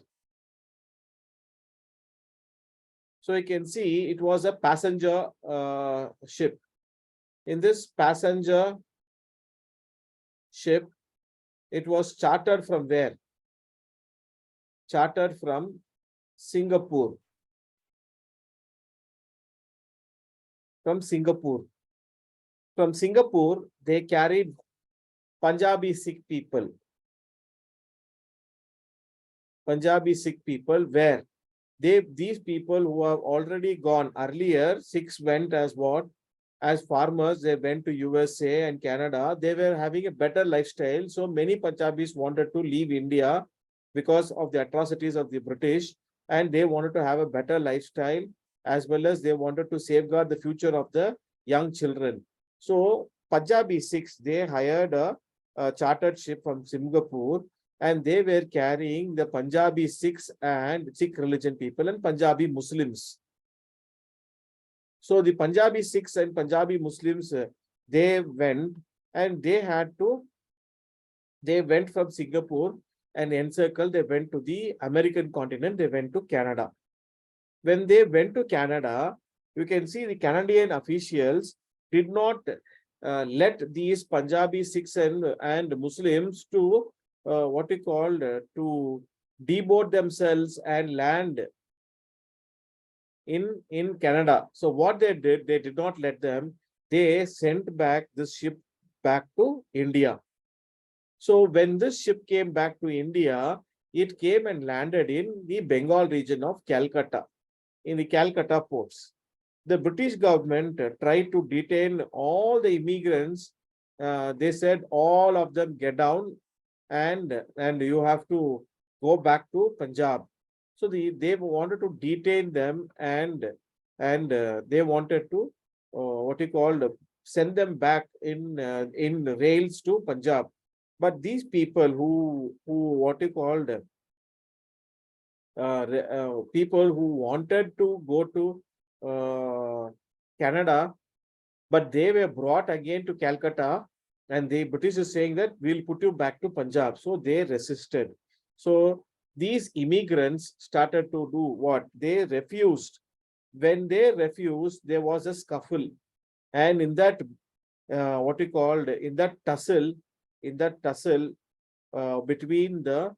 A: So you can see it was a passenger ship. In this passenger ship, it was chartered from where? Chartered from Singapore. From Singapore. From Singapore, they carried Punjabi Sikh people. Punjabi Sikh people, where these people who have already gone earlier, Sikhs went as what? As farmers, they went to USA and Canada. They were having a better lifestyle. So many Punjabis wanted to leave India because of the atrocities of the British, and they wanted to have a better lifestyle, as well as they wanted to safeguard the future of the young children. So Punjabi Sikhs, they hired a chartered ship from Singapore, and they were carrying the Punjabi Sikhs and Sikh religion people and Punjabi Muslims. So the Punjabi Sikhs and Punjabi Muslims, they went and they went from Singapore and encircled, they went to the American continent, they went to Canada. When they went to Canada, you can see the Canadian officials did not let these Punjabi Sikhs and Muslims to to deboard themselves and land in Canada. So what they did not let them, they sent back this ship back to India. So when this ship came back to India, it came and landed in the Bengal region of Calcutta, in the Calcutta ports. The British government tried to detain all the immigrants. They said all of them get down and you have to go back to Punjab. So they wanted to detain them and they wanted to send them back in rails to Punjab. But these people who people who wanted to go to Canada, but they were brought again to Calcutta, and the British is saying that we'll put you back to Punjab. So they resisted. So these immigrants started to do what? They refused. When they refused, there was a scuffle. And in that, in that tussle between the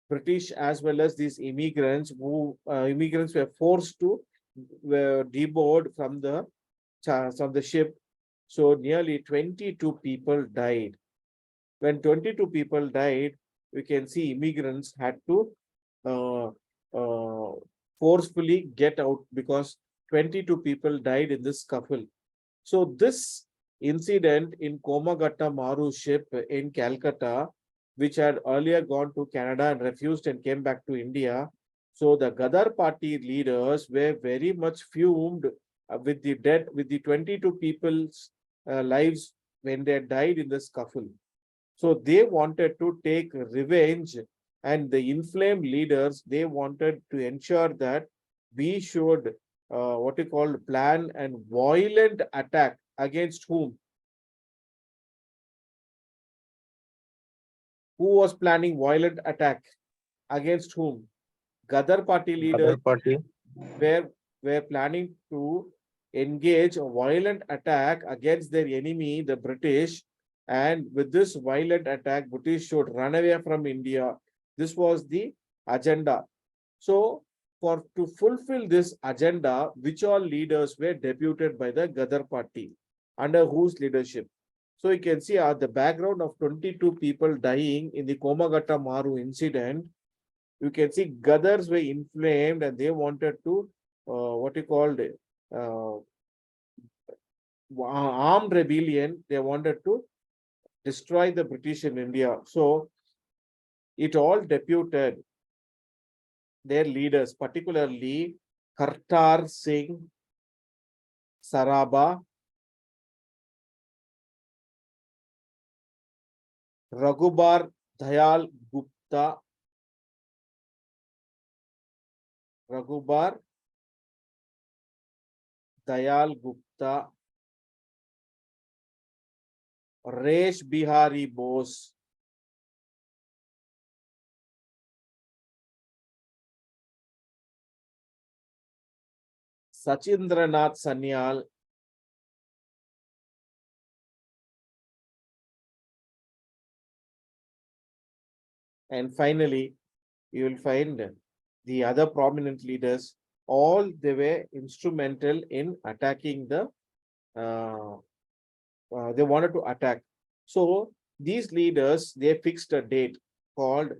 A: British as well as these immigrants, immigrants were forced to deboard from the ship. So nearly 22 people died. When 22 people died, we can see immigrants had to forcefully get out because 22 people died in this scuffle. So this incident in Komagatta Maru ship in Calcutta, which had earlier gone to Canada and refused and came back to India. So the Gadar party leaders were very much fumed with the 22 people's lives when they died in the scuffle. So they wanted to take revenge, and the inflamed leaders, they wanted to ensure that we should plan and violent attack against whom? Who was planning violent attack against whom? Gadar party leaders
C: Other party.
A: were planning to engage a violent attack against their enemy, the British. And with this violent attack, British should run away from India. This was the agenda. So to fulfill this agenda, which all leaders were deputed by the Gadar party, under whose leadership? So you can see the background of 22 people dying in the Komagatta Maru incident. You can see Gadars were inflamed and they wanted to armed rebellion. They wanted to destroy the British in India. So it all deputed their leaders, particularly Kartar Singh Saraba, Raghubar Dayal Gupta, Raghubar Dayal Gupta, Resh Bihari Bose, Sachindranath Sanyal, and finally, you will find the other prominent leaders. All they were instrumental in attacking the. They wanted to attack. So these leaders, they fixed a date called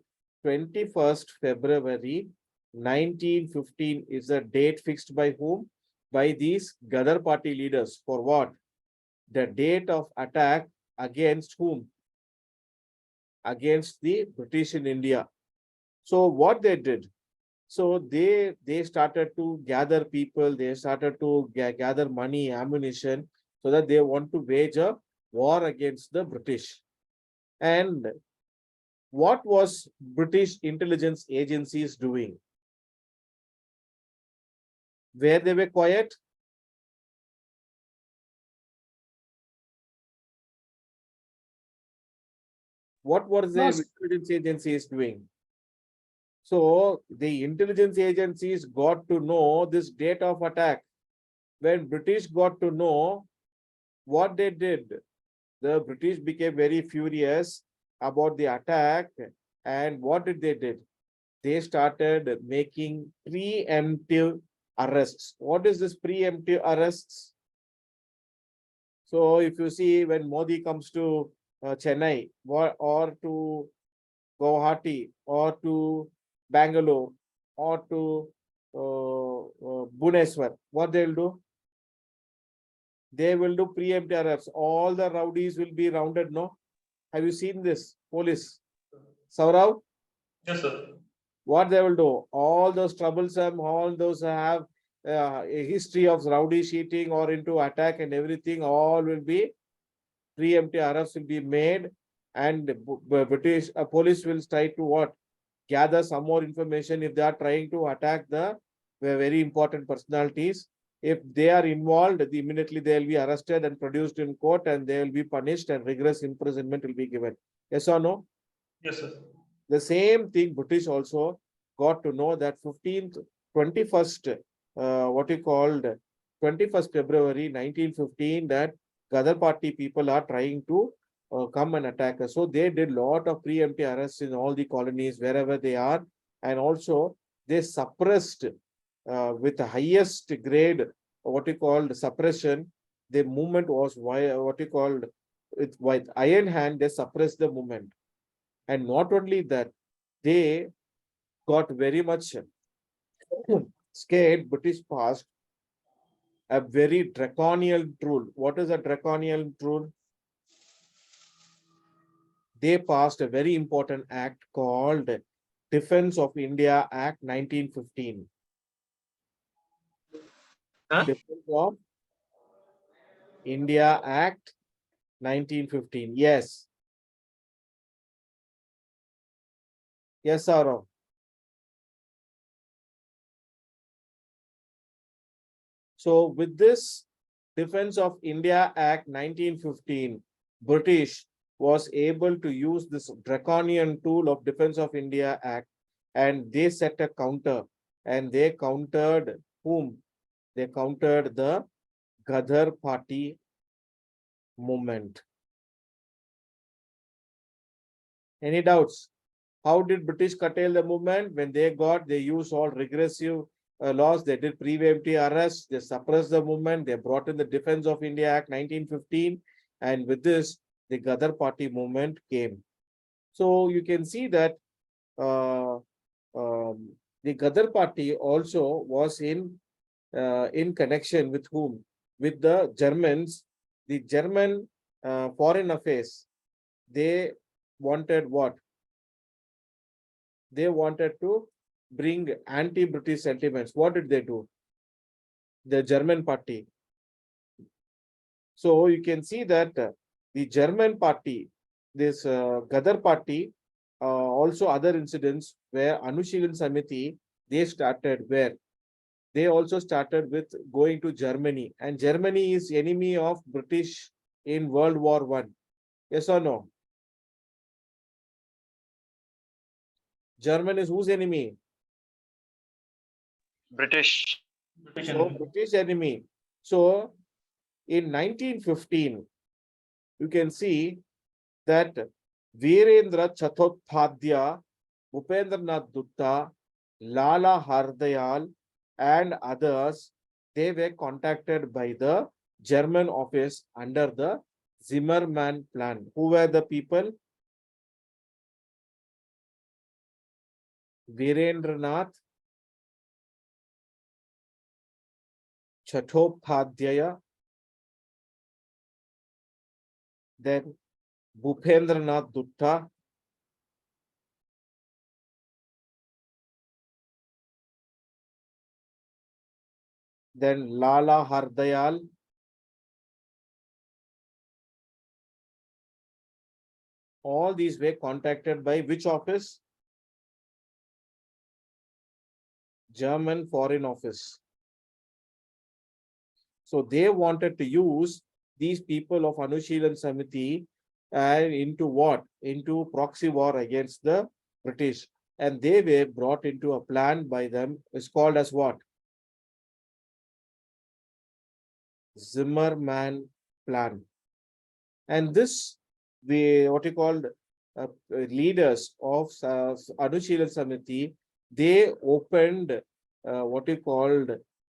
A: 21st February 1915 is a date fixed by whom? By these Gadar party leaders. For what? The date of attack against whom? Against the British in India. So what they did? So they started to gather people, they started to gather money, ammunition, so that they want to wage a war against the British. And what was British intelligence agencies doing? Where they were quiet? What were the
D: Yes.
A: intelligence agencies doing? So the intelligence agencies got to know this date of attack. When British got to know, what they did, the British became very furious about the attack. And what did they did? They started making preemptive arrests. What is this preemptive arrests? So if you see when Modi comes to Chennai or to Guwahati or to Bangalore or to Bhubaneswar, what they'll do? They will do preemptive arrests. All the rowdies will be rounded, no? Have you seen this? Police. Saurav?
B: Yes, sir.
A: What they will do? All those troublesome, all those have a history of rowdy sheeting or into attack and everything, all will be preemptive arrests will be made, and British police will try to what? Gather some more information if they are trying to attack the very important personalities. If they are involved, immediately they will be arrested and produced in court, and they will be punished, and rigorous imprisonment will be given. Yes or no?
B: Yes, sir.
A: The same thing British also got to know that 21st, what you called 21st February 1915, that Gadar party people are trying to come and attack us. So they did lot of preemptive arrests in all the colonies wherever they are, and also they suppressed with the highest grade, what you called suppression. The movement was what you called with iron hand. They suppressed the movement. And not only that, they got very much scared. British passed a very draconian rule. What is a draconian rule? They passed a very important act called Defense of India Act 1915.
B: Huh?
A: Defense of India Act 1915. Yes. Yes, Saurav. So with this Defense of India Act 1915, British was able to use this draconian tool of Defense of India Act, and they set a counter, and they countered whom? They countered the Gadar party movement. Any doubts? How did British curtail the movement? When they used all regressive laws. They did preemptive arrests. They suppressed the movement. They brought in the Defense of India Act 1915. And with this, the Gadar party movement came. So you can see that the Gadar party also was in connection with whom? With the Germans. The German foreign affairs. they wanted what? They wanted to bring anti-British sentiments. What did they do? The German party. So you can see that the German party, this Gadar party, also other incidents where Anushilan Samiti, they started where? They also started with going to Germany, and Germany is enemy of British in World War I. Yes or no? German is whose enemy?
C: British.
B: British
A: So
B: enemy.
A: British enemy. So in 1915, you can see that Virendra Chattopadhyaya, Bhupendranath Dutta, Lala Hardayal, and others, they were contacted by the German office under the Zimmermann plan. Who were the people? Virendranath Chattopadhyaya, then Bhupendranath Dutta, then Lala Hardayal, all these were contacted by which office? German Foreign Office. So they wanted to use these people of Anushilan Samiti and into what? Into proxy war against the British. And they were brought into a plan by them. It's called as what? Zimmermann plan. And this, what you called leaders of Anushilan Samiti, they opened what you called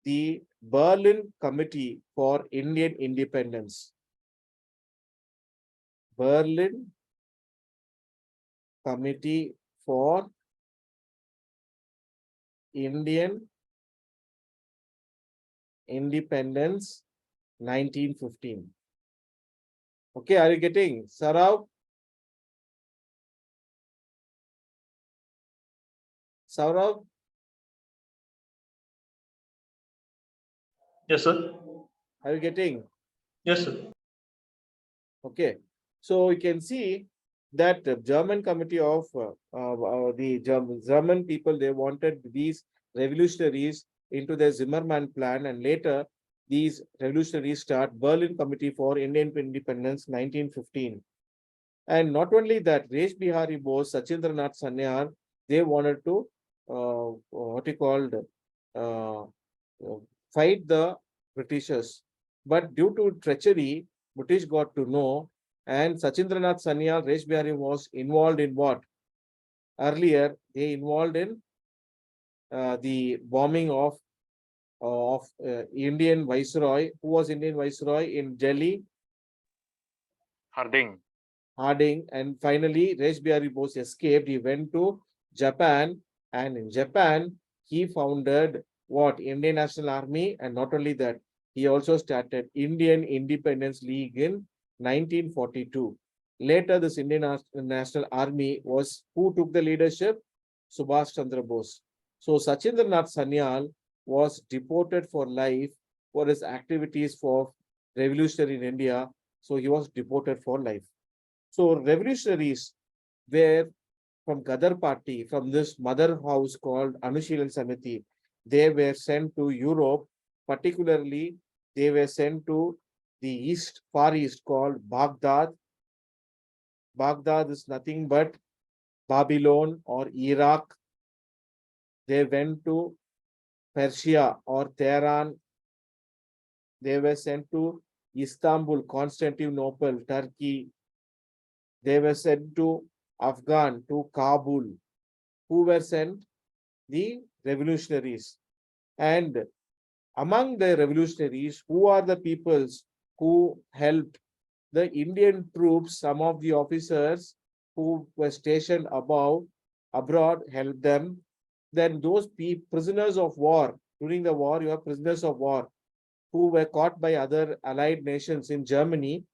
A: the Berlin Committee for Indian Independence. Berlin Committee for Indian Independence 1915. Okay, are you getting? Sarav? Saurav?
B: Yes, sir.
A: Are you getting?
B: Yes, sir.
A: Okay, so you can see that the German committee of the German people, they wanted these revolutionaries into their Zimmermann plan, and later these revolutionaries start Berlin Committee for Indian Independence 1915. And not only that, Resh Bihari Bose, Sachindranath Sanyal, they wanted to what he called uh, fight the Britishers. But due to treachery, British got to know, and Sachindranath Sanyal, Resh Bihari was involved in what? Earlier, they involved in the bombing of Indian Viceroy. Who was Indian Viceroy in Delhi?
C: Harding.
A: Harding, and finally Resh Bihari Bose escaped. He went to Japan, and in Japan he founded what? Indian National Army, and not only that, he also started Indian Independence League in 1942. Later, this Indian National Army was who took the leadership? Subhash Chandra Bose. So Sachindranath Sanyal was deported for life for his activities for revolutionary in India. So he was deported for life. So revolutionaries were from Gadar party, from this mother house called Anushilan Samiti. They were sent to Europe, particularly they were sent to the east, far east called Baghdad. Baghdad is nothing but Babylon or Iraq. They went to Persia or Tehran. They were sent to Istanbul, Constantinople, Turkey. They were sent to Afghan, to Kabul. Who were sent? The revolutionaries. And among the revolutionaries, who are the peoples who helped the Indian troops? Some of the officers who were stationed abroad helped them. Then those prisoners of war, during the war, you have prisoners of war who were caught by other allied nations in Germany.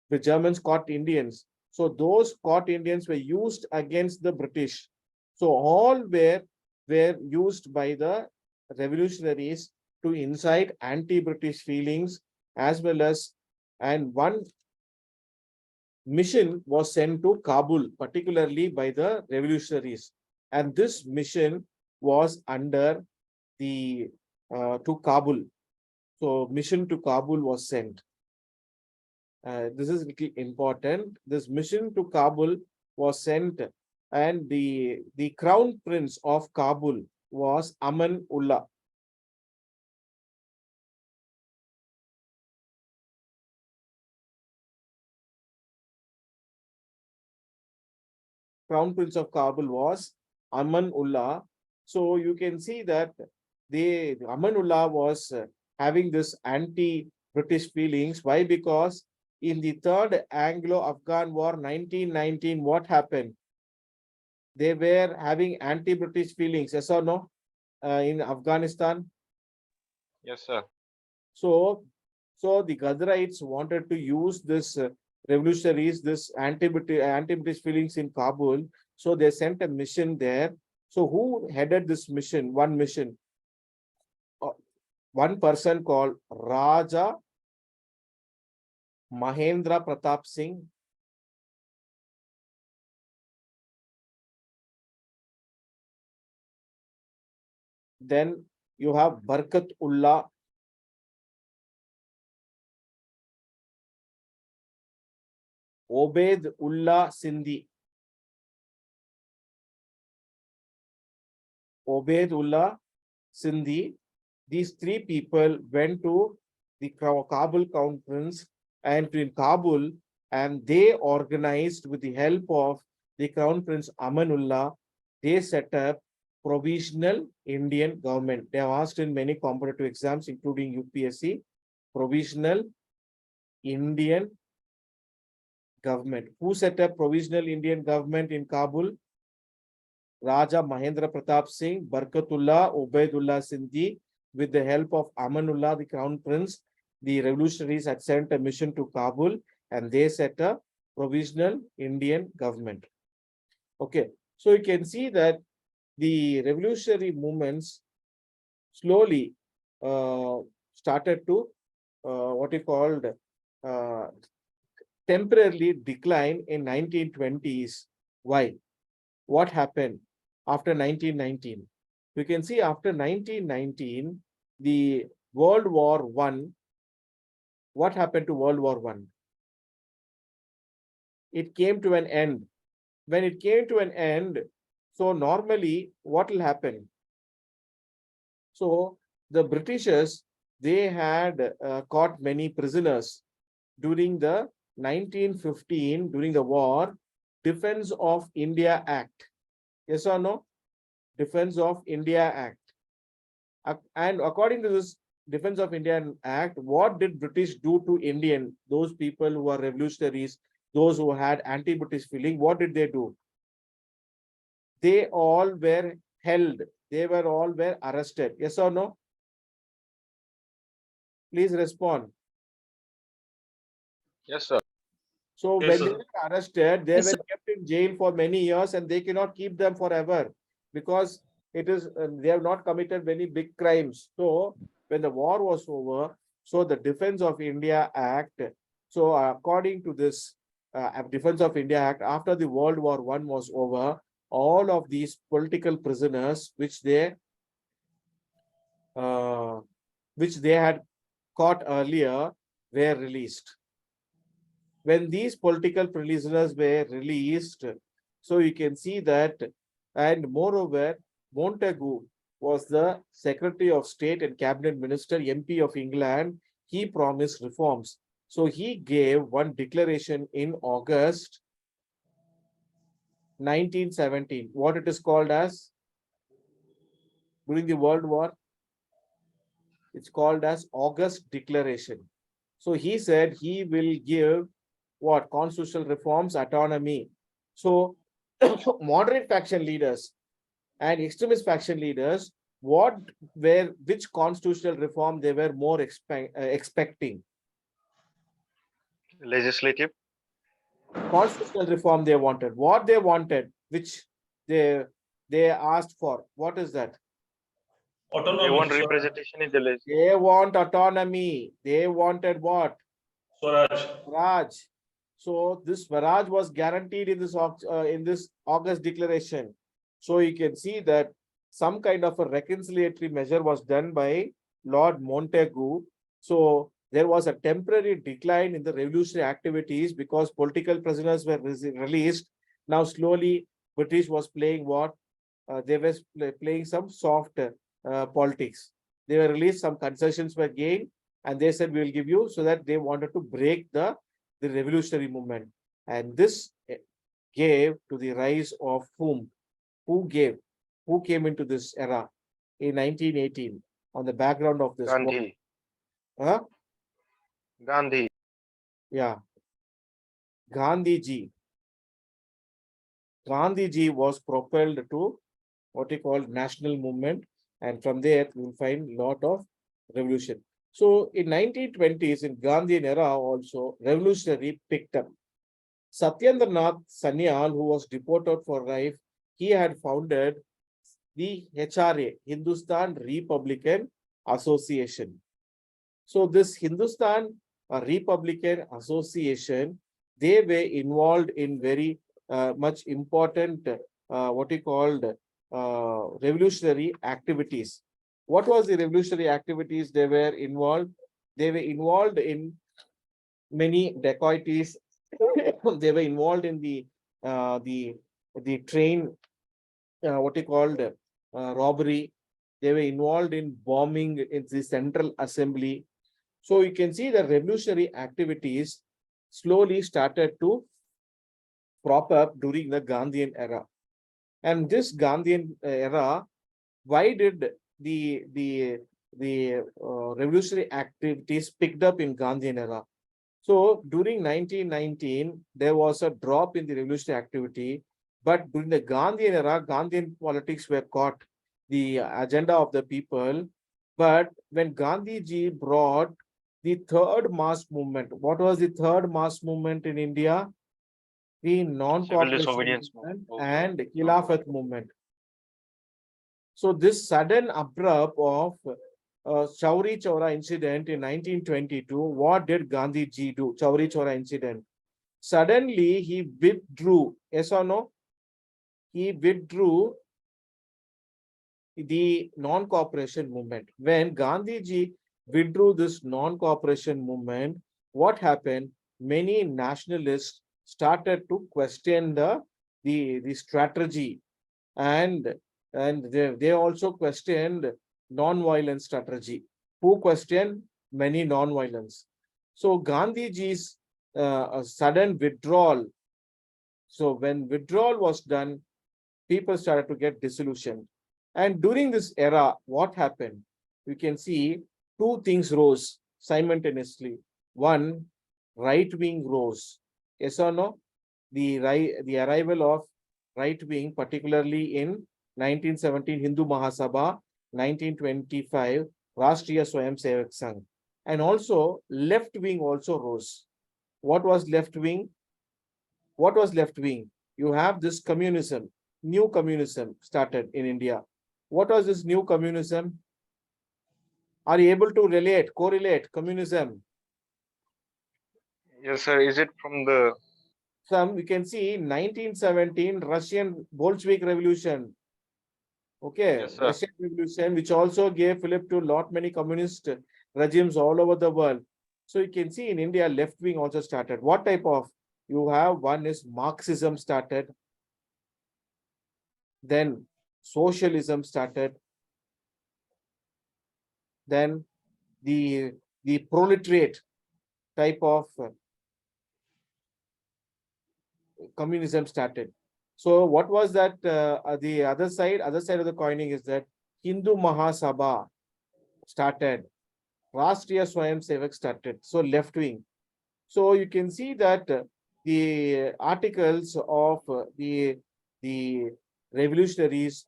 A: The Germans caught Indians. So those caught Indians were used against the British. So all were used by the revolutionaries to incite anti-British feelings, as well as, and one mission was sent to Kabul, particularly by the revolutionaries. And this mission was under the to Kabul. So mission to Kabul was sent. This is little important. This mission to Kabul was sent, and the crown prince of Kabul was Aman Ullah. Crown prince of Kabul was Aman Ullah. So you can see that the Aman Ullah was having this anti-British feelings. Why? Because in the Third Anglo-Afghan War 1919, what happened? They were having anti-British feelings, yes or no, in Afghanistan?
C: Yes, sir.
A: So the Ghadarites wanted to use this revolutionaries, this anti-British feelings in Kabul. So they sent a mission there. So who headed this mission? One mission. One person called Raja Mahendra Pratap Singh. Then you have Barkat Ullah. Obed Ullah Sindhi. Obed Ullah Sindhi. These three people went to the Kabul conference and in Kabul, and they organized with the help of the Crown Prince Amanullah, they set up provisional Indian government. They have asked in many competitive exams, including UPSC, provisional Indian government. Who set up provisional Indian government in Kabul? Raja Mahendra Pratap Singh, Barkatullah, Ubaidullah Sindhi. With the help of Amanullah, the crown prince, the revolutionaries had sent a mission to Kabul and they set a provisional Indian government. Okay, so you can see that the revolutionary movements slowly started to what you called temporarily decline in 1920s. Why? What happened after 1919? You can see after 1919, the World War I, what happened to World War I? It came to an end. When it came to an end, so normally what will happen? So the Britishers, they had caught many prisoners during the 1915, during the war, Defense of India Act. Yes or no? Defense of India Act. And according to this Defense of India Act, what did British do to Indian, those people who are revolutionaries, those who had anti-British feeling, what did they do? They all were held. They were all were arrested. Yes or no? Please respond.
C: Yes, sir.
A: So
B: Yes,
A: when
B: sir.
A: they were arrested, they
D: Yes,
A: were
D: sir.
A: kept in jail for many years and they cannot keep them forever because it is they have not committed many big crimes. So when the war was over, so the Defense of India Act, so according to this Defense of India Act, after the World War I was over, all of these political prisoners which they had caught earlier were released. When these political prisoners were released, so you can see that, and moreover, Montagu was the Secretary of State and Cabinet Minister, MP of England. He promised reforms. So he gave one declaration in August 1917. What it is called as? During the World War, it's called as August Declaration. So he said he will give what? Constitutional reforms, autonomy. So moderate faction leaders and extremist faction leaders, which constitutional reform they were more expecting?
C: Legislative.
A: constitutional reform they wanted. What they wanted, which they asked for. What is that?
C: They
B: Autonomy.
C: want representation in the legislature.
A: They want autonomy. They wanted what?
B: Swaraj.
A: Swaraj. So this Swaraj was guaranteed in this August declaration. So you can see that some kind of a reconciliatory measure was done by Lord Montagu. So there was a temporary decline in the revolutionary activities because political prisoners were released. Now slowly British was playing what? They were playing some soft politics. They were released, some concessions were gained, and they said, we will give you, so that they wanted to break the revolutionary movement. And this gave to the rise of whom? Who came into this era in 1918 on the background of this?
C: Gandhi.
A: Huh?
C: Gandhi.
A: Yeah. Gandhiji. Gandhiji was propelled to what he called national movement, and from there you will find a lot of revolution. So in 1920s, in Gandhian era also, revolutionary picked up. Satyendranath Sanyal, who was deported for life, he had founded the HRA, Hindustan Republican Association. So this Hindustan Republican Association, they were involved in very much important what he called revolutionary activities. What was the revolutionary activities they were involved? They were involved in many dacoities. They were involved in the train, what he called robbery. They were involved in bombing in the Central Assembly. So you can see the revolutionary activities slowly started to prop up during the Gandhian era. And this Gandhian era, why did the revolutionary activities picked up in Gandhian era? So during 1919, there was a drop in the revolutionary activity, but during the Gandhian era, Gandhian politics were caught the agenda of the people. But when Gandhiji brought the third mass movement, what was the third mass movement in India? The non-cooperation
C: disobedience
A: movement
C: movement.
A: and Khilafat movement. So this sudden abrupt of Chauri Chaura incident in 1922, what did Gandhiji do? Chauri Chaura incident. Suddenly he withdrew. Yes or no? He withdrew the non-cooperation movement. When Gandhiji withdrew this non-cooperation movement, what happened? Many nationalists started to question the strategy, and they also questioned non-violent strategy. Who questioned? Many non-violence. So Gandhiji's sudden withdrawal. So when withdrawal was done, people started to get disillusioned. And during this era, what happened? You can see two things rose simultaneously. One, right wing rose. Yes or no? The arrival of right wing, particularly in 1917 Hindu Mahasabha, 1925 Rashtriya Swayamsevak Sangh, and also left wing also rose. What was left wing? What was left wing? You have this communism, new communism started in India. What was this new communism? Are you able to correlate communism?
C: Yes, sir. Is it from the
A: We can see 1917 Russian Bolshevik Revolution. Okay,
C: Yes, sir.
A: Russian Revolution, which also gave fillip to lot many communist regimes all over the world. So you can see in India, left wing also started. What type of? You have one is Marxism started. Then socialism started. Then the proletariat type of communism started. So what was that? The other side of the coining is that Hindu Mahasabha started. Rashtriya Swayamsevak started. So left wing. So you can see that the articles of the revolutionaries,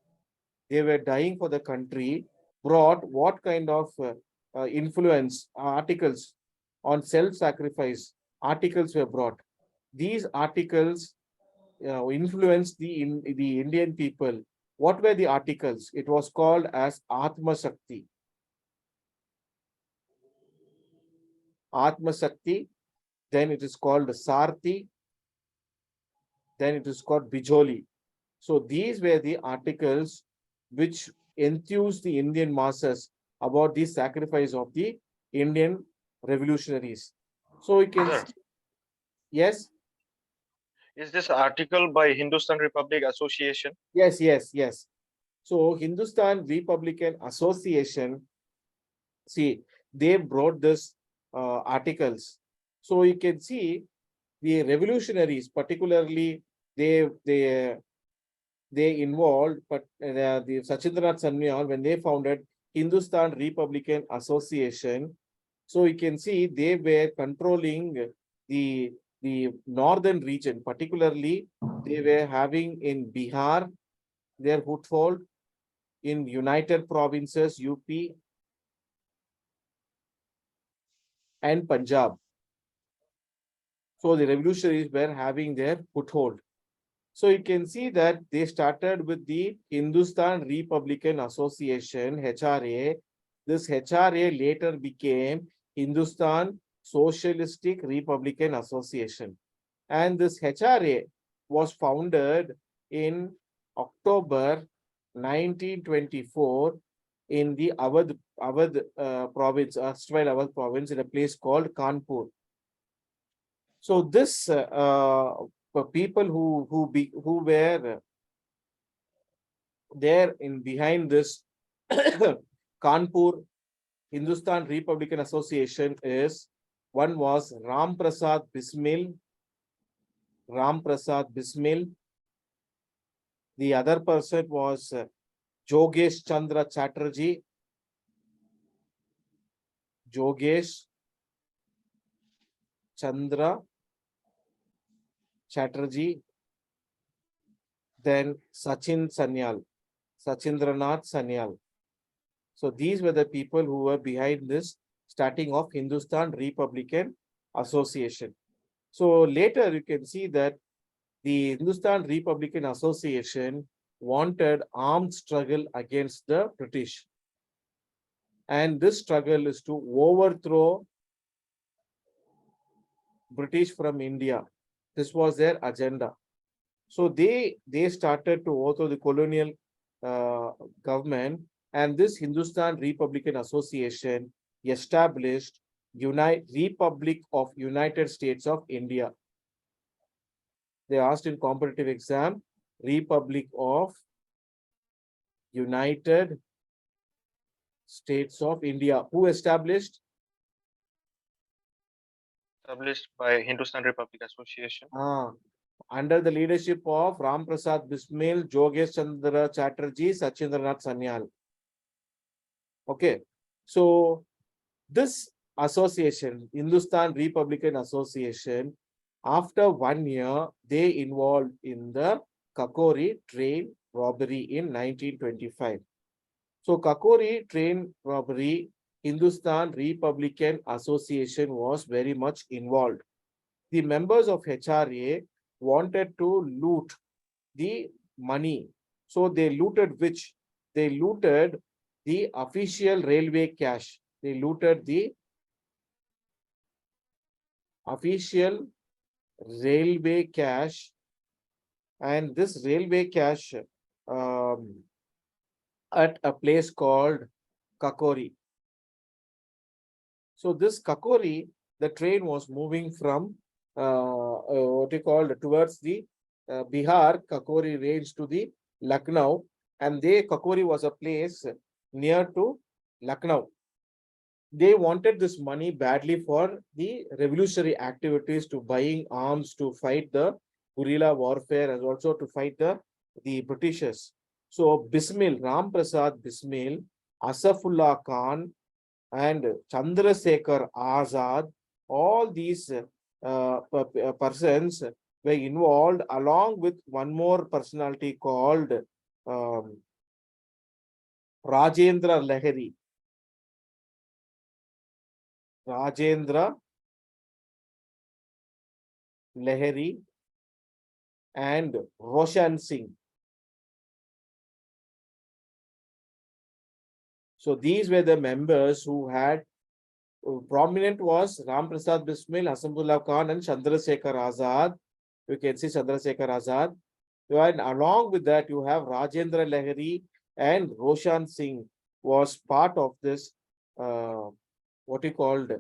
A: they were dying for the country, brought what kind of influence? Articles on self-sacrifice. Articles were brought. these articles influenced the Indian people. What were the articles? It was called as Atma Shakti. Atma Shakti. Then it is called Sarthi. Then it is called Bijoli. So these were the articles which enthused the Indian masses about the sacrifice of the Indian revolutionaries. So we can,
C: Sir.
A: yes,
C: Is this article by Hindustan Republic Association?
A: yes, yes, yes. So Hindustan Republican Association, see, they brought this articles. So you can see the revolutionaries, particularly they involved, but the Sachindranath Sanyal, when they founded Hindustan Republican Association, so you can see they were controlling the northern region, particularly they were having in Bihar their foothold, in United Provinces, UP and Punjab. So the revolutionaries were having their foothold. So you can see that they started with the Hindustan Republican Association, HRA. This HRA later became Hindustan Socialistic Republican Association. And this HRA was founded in October 1924 in the Awadh province, erstwhile Awadh province, in a place called Kanpur. So this people who were there in behind this Kanpur Hindustan Republican Association is, one was Ram Prasad Bismil. The other person was Jogesh Chandra Chatterjee. Jogesh Chandra Chatterjee. Then Sachindranath Sanyal. So these were the people who were behind this starting of Hindustan Republican Association. So later you can see that the Hindustan Republican Association wanted armed struggle against the British. And this struggle is to overthrow British from India. This was their agenda. So they started to overthrow the colonial government, and this Hindustan Republican Association established Republic of United States of India. They asked in competitive exam, Republic of United States of India. Who established?
C: Established by Hindustan Republic Association.
A: Under the leadership of Ram Prasad Bismil, Jogesh Chandra Chatterjee, Sachindranath Sanyal. Okay, so this association, Hindustan Republican Association, after 1 year, they involved in the Kakori train robbery in 1925. So Kakori train robbery, Hindustan Republican Association was very much involved. The members of HRA wanted to loot the money. So they looted which? They looted the official railway cash. They looted the official railway cash, and this railway cash at a place called Kakori. So this Kakori, the train was moving from what you call towards the Bihar Kakori range to the Lucknow, and Kakori was a place near to Lucknow. They wanted this money badly for the revolutionary activities, to buying arms to fight the guerrilla warfare, as also to fight the Britishers. So Bismil, Ram Prasad Bismil, Asafullah Khan, and Chandrasekhar Azad, all these persons were involved, along with one more personality called Rajendra Lahiri. Rajendra Lahiri, and Roshan Singh. So these were the members who had prominent was Ram Prasad Bismil, Hasanullah Khan, and Chandrasekhar Azad. You can see Chandrasekhar Azad. And along with that, you have Rajendra Lahiri and Roshan Singh was part of this what he called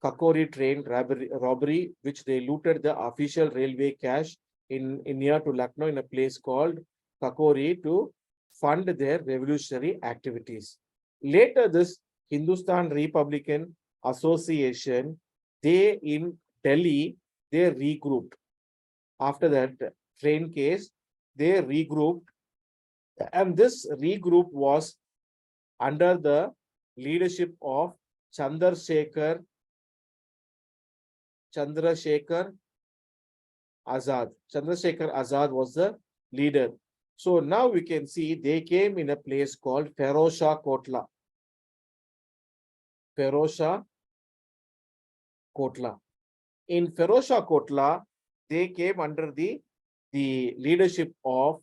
A: Kakori train robbery, which they looted the official railway cash in near to Lucknow in a place called Kakori to fund their revolutionary activities. Later, this Hindustan Republican Association, they in Delhi, they regrouped. After that train case, they regrouped, and this regroup was under the leadership of Chandrasekhar Azad. Chandrasekhar Azad was the leader. So now we can see they came in a place called Ferozshah Kotla. Ferozshah Kotla. In Ferozshah Kotla, they came under the leadership of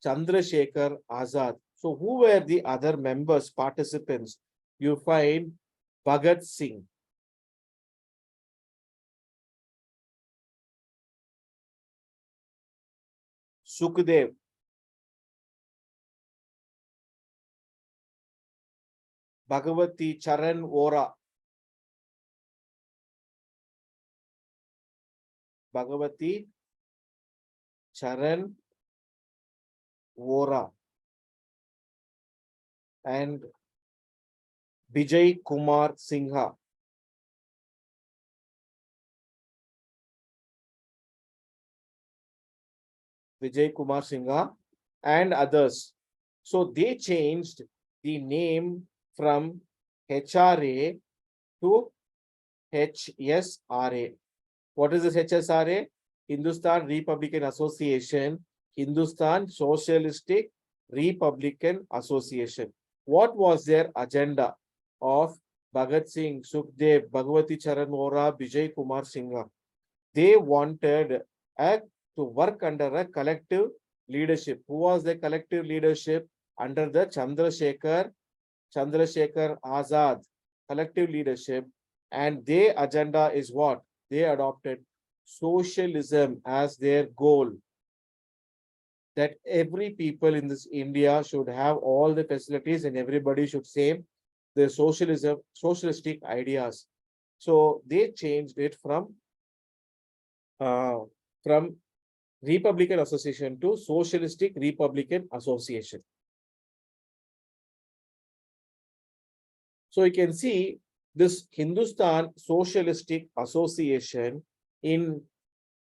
A: Chandrasekhar Azad. So who were the other members, participants? You find Bhagat Singh, Sukhdev, Bhagavati Charan Vora, Bhagavati Charan Vora, and Vijay Kumar Singha. Vijay Kumar Singha and others. So they changed the name from HRA to HSRA. What is this HSRA? Hindustan Republican Association, Hindustan Socialistic Republican Association. What was their agenda of Bhagat Singh, Sukhdev, Bhagavati Charan Vora, Vijay Kumar Singha? They wanted to work under a collective leadership. Who was the collective leadership? Under the Chandrasekhar Azad collective leadership. And their agenda is what? They adopted socialism as their goal. That every people in this India should have all the facilities and everybody should same the socialistic ideas. So they changed it from Republican Association to Socialistic Republican Association. So you can see this Hindustan Socialistic Association in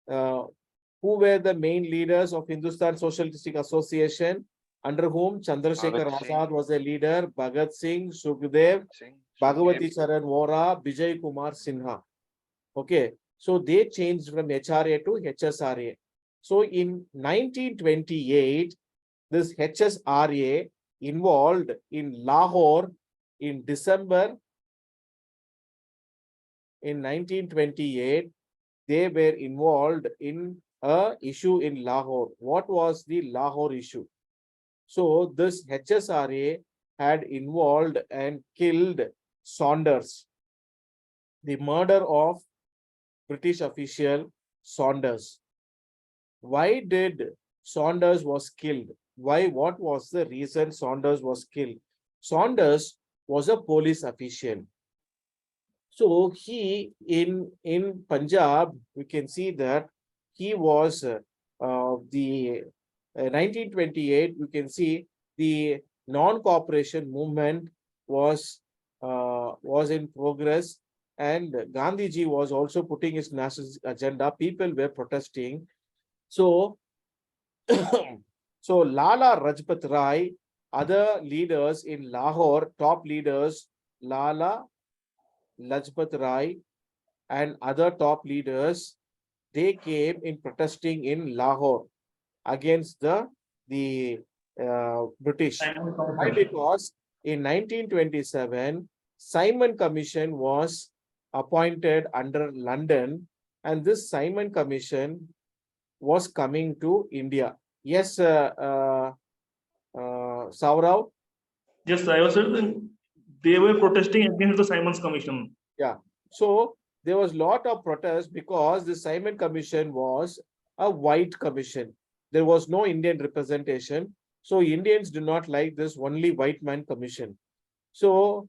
A: who were the main leaders of Hindustan Socialistic Association, under whom Chandrasekhar Azad was a leader, Bhagat Singh, Sukhdev, Bhagavati Charan Vora, Vijay Kumar Sinha. Okay, so they changed from HRA to HSRA. So in 1928, this HSRA involved in Lahore in December. In 1928, they were involved in a issue in Lahore. What was the Lahore issue? So this HSRA had involved and killed Saunders, the murder of British official Saunders. Why did Saunders was killed? Why? What was the reason Saunders was killed? Saunders was a police official. So he in Punjab, we can see that he was the 1928. You can see the non-cooperation movement was in progress, and Gandhiji was also putting his national agenda. People were protesting. So, so Lala Rajpat Rai, other leaders in Lahore, top leaders, Lala Lajpat Rai and other top leaders, they came in protesting in Lahore against the British. Why? Because in 1927, Simon Commission was appointed under London And this Simon Commission was coming to India. Yes, Saurav?
B: Yes, I was saying they were protesting against the Simons Commission.
A: Yeah. So there was a lot of protest because the Simon Commission was a white commission. There was no Indian representation. So Indians do not like this only white man commission. So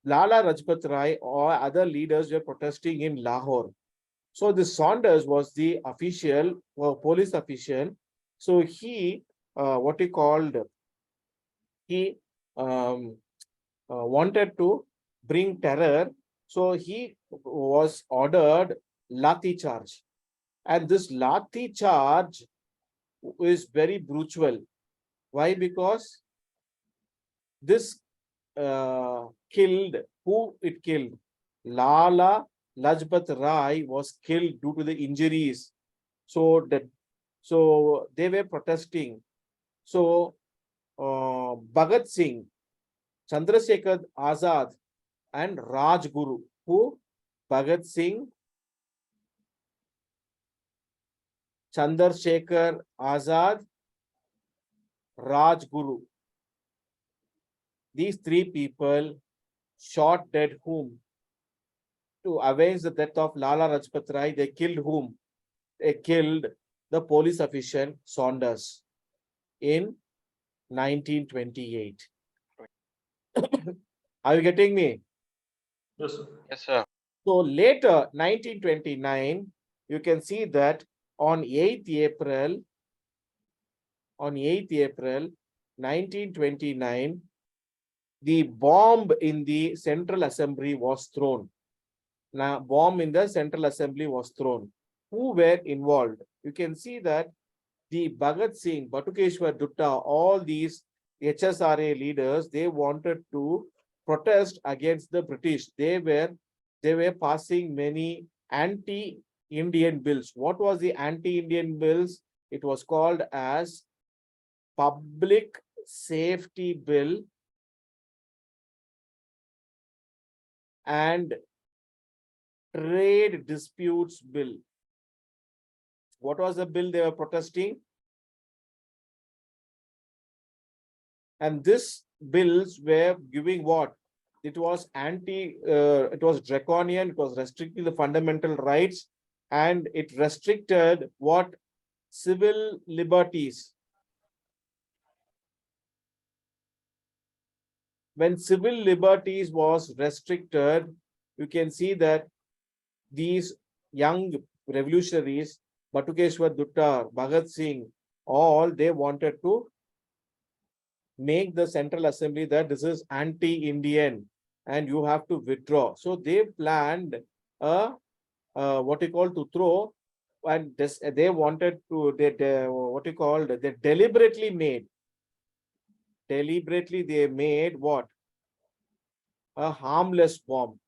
A: Lala Rajpat Rai or other leaders were protesting in Lahore. So the Saunders was the official police official. So he, what he called, he wanted to bring terror. So he was ordered Lathi charge. And this Lathi charge is very brutal. Why? Because this killed, who it killed? Lala Lajpat Rai was killed due to the injuries. So they were protesting. So Bhagat Singh, Chandrasekhar Azad, and Rajguru. Who? Bhagat Singh, Chandrasekhar Azad, Rajguru. These three people shot dead whom? To avenge the death of Lala Rajpat Rai, they killed whom? They killed the police official Saunders in 1928. Are you getting me?
B: Yes, sir.
C: Yes, sir.
A: So later, 1929, you can see that on 8th April, 1929, the bomb in the Central Assembly was thrown. Now, bomb in the Central Assembly was thrown. Who were involved? You can see that the Bhagat Singh, Batukeshwar Dutta, all these HSRA leaders, they wanted to protest against the British. They were passing many anti-Indian bills. What was the anti-Indian bills? It was called as Public Safety Bill and Trade Disputes Bill. What was the bill they were protesting? And these bills were giving what? It was it was draconian, it was restricting the fundamental rights, and it restricted what? Civil liberties. When civil liberties was restricted, you can see that these young revolutionaries, Batukeshwar Dutta, Bhagat Singh, all they wanted to make the Central Assembly that this is anti-Indian and you have to withdraw. So they planned what you call to throw, and this, they wanted to, what you call, they deliberately they made what? A harmless bomb.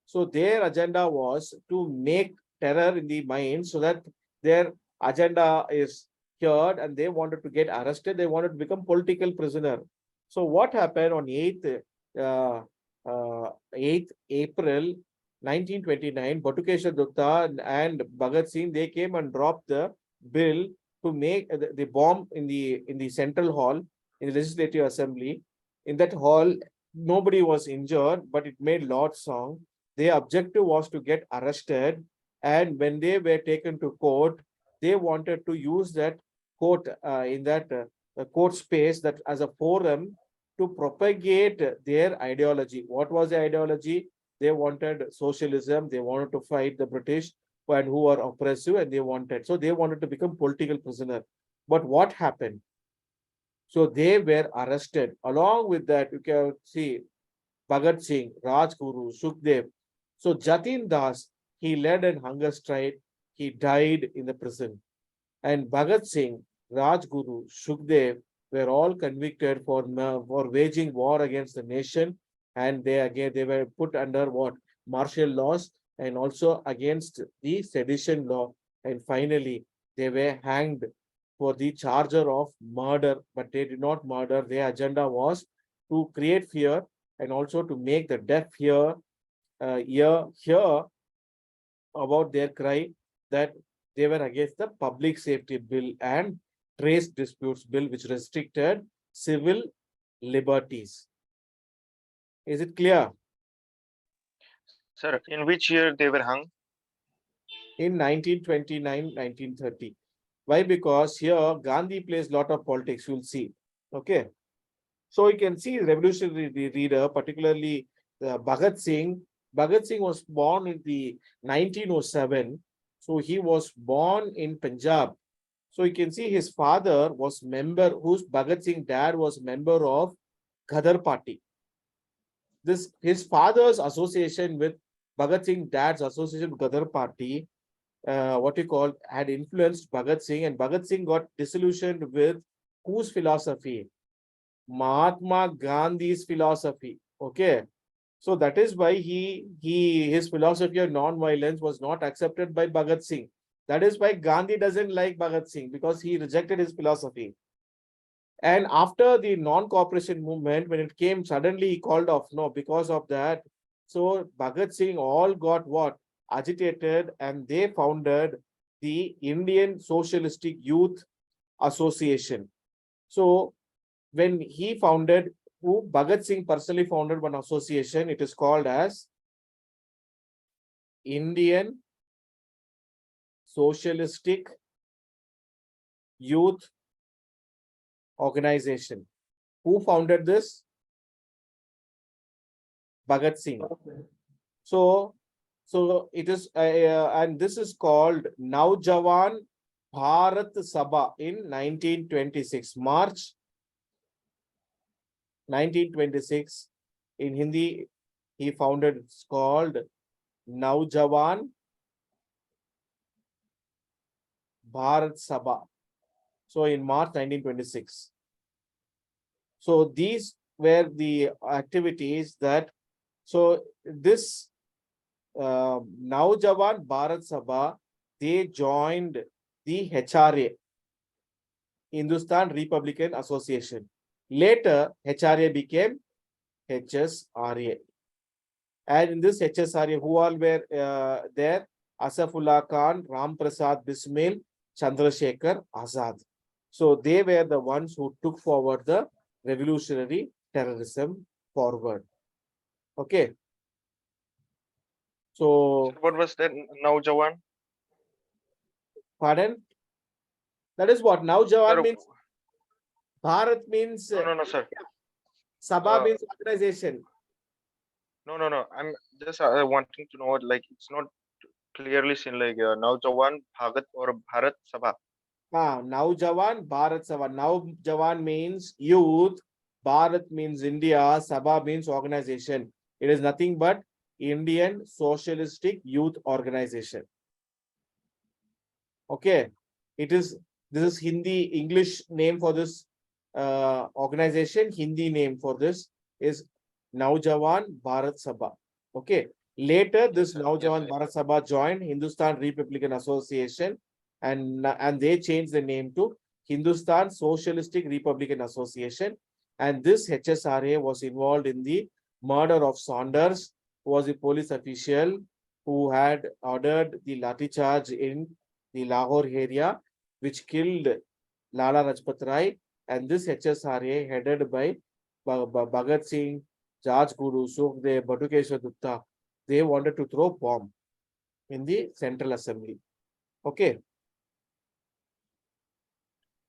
A: So their agenda was to make terror in the mind so that their agenda is cured and they wanted to get arrested. They wanted to become political prisoner. So what happened on 8th April 1929, Batukeshwar Dutta and Bhagat Singh, they came and dropped the bill to make the bomb in the central hall in the Legislative Assembly. In that hall, nobody was injured, but it made loud sound. Their objective was to get arrested, and when they were taken to court, they wanted to use that court in that court space that as a forum to propagate their ideology. What was the ideology? They wanted socialism. They wanted to fight the British and who are oppressive, and they wanted to become political prisoner. But what happened? So they were arrested. Along with that, you can see Bhagat Singh, Rajguru, Sukhdev. So Jatin Das, he led a hunger strike. He died in the prison. And Bhagat Singh, Rajguru, Sukhdev were all convicted for waging war against the nation. And they were put under what? Martial laws, and also against the sedition law. And finally, they were hanged for the charger of murder, but they did not murder. Their agenda was to create fear and also to make the deaf hear about their cry that they were against the Public Safety Bill and Trace Disputes Bill, which restricted civil liberties. Is it clear?
C: Sir, in which year they were hung?
A: In 1929, 1930. Why? Because here Gandhi plays a lot of politics, you'll see. Okay. So you can see revolutionary reader, particularly Bhagat Singh. Bhagat Singh was born in the 1907. So he was born in Punjab. So you can see his father was member, whose Bhagat Singh dad was member of Ghadar party. His father's association with Bhagat Singh dad's association with Ghadar party, what you call, had influenced Bhagat Singh, and Bhagat Singh got disillusioned with whose philosophy? Mahatma Gandhi's philosophy. Okay. So that is why his philosophy of non-violence was not accepted by Bhagat Singh. That is why Gandhi doesn't like Bhagat Singh, because he rejected his philosophy. And after the non-cooperation movement, when it came, suddenly he called off. No, because of that. So Bhagat Singh all got what? Agitated, and they founded the Indian Socialistic Youth Association. So when he founded, Bhagat Singh personally founded one association, it is called as Indian Socialistic Youth Organization. Who founded this? Bhagat Singh. So it is, and this is called Naujawan Bharat Sabha in 1926, March 1926. In Hindi, he founded, it's called Naujawan Bharat Sabha. So in March 1926. So these were the activities that, so this Naujawan Bharat Sabha, they joined the HRA, Hindustan Republican Association. Later, HRA became HSRA. And in this HSRA, who all were there? Asafullah Khan, Ram Prasad Bismil, Chandrasekhar Azad. So they were the ones who took forward the revolutionary terrorism forward. Okay. So,
C: Sir, what was that Naujawan?
A: pardon? That is what Naujawan
C: Sir,
A: means. Bharat means
C: no, sir.
A: Sabha means organization.
C: No. I'm just wanting to know, like, it's not clearly seen, like Naujawan Bhagat or Bharat Sabha.
A: Naujawan Bharat Sabha. Naujawan means youth. Bharat means India. Sabha means organization. It is nothing but Indian Socialistic Youth Organization. Okay. This is Hindi, English name for this organization. Hindi name for this is Naujawan Bharat Sabha. Okay. Later, this Naujawan Bharat Sabha joined Hindustan Republican Association, and they changed the name to Hindustan Socialistic Republican Association. And this HSRA was involved in the murder of Saunders, who was a police official who had ordered the lathi charge in the Lahore area, which killed Lala Rajpat Rai. And this HSRA, headed by Bhagat Singh, Raj Guru, Sukhdev, Batukeshwar Dutta, they wanted to throw bomb in the Central Assembly. Okay.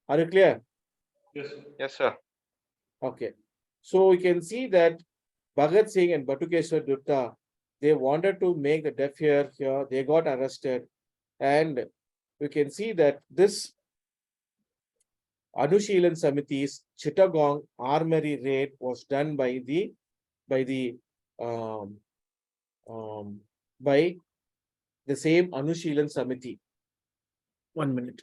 A: Are you clear?
B: Yes.
C: Yes, sir.
A: Okay. So we can see that Bhagat Singh and Batukeshwar Dutta, they wanted to make the deaf ear here. They got arrested. And we can see that this Anushilan Samiti's Chittagong armory raid was done by the um, by the same Anushilan Samiti. 1 minute.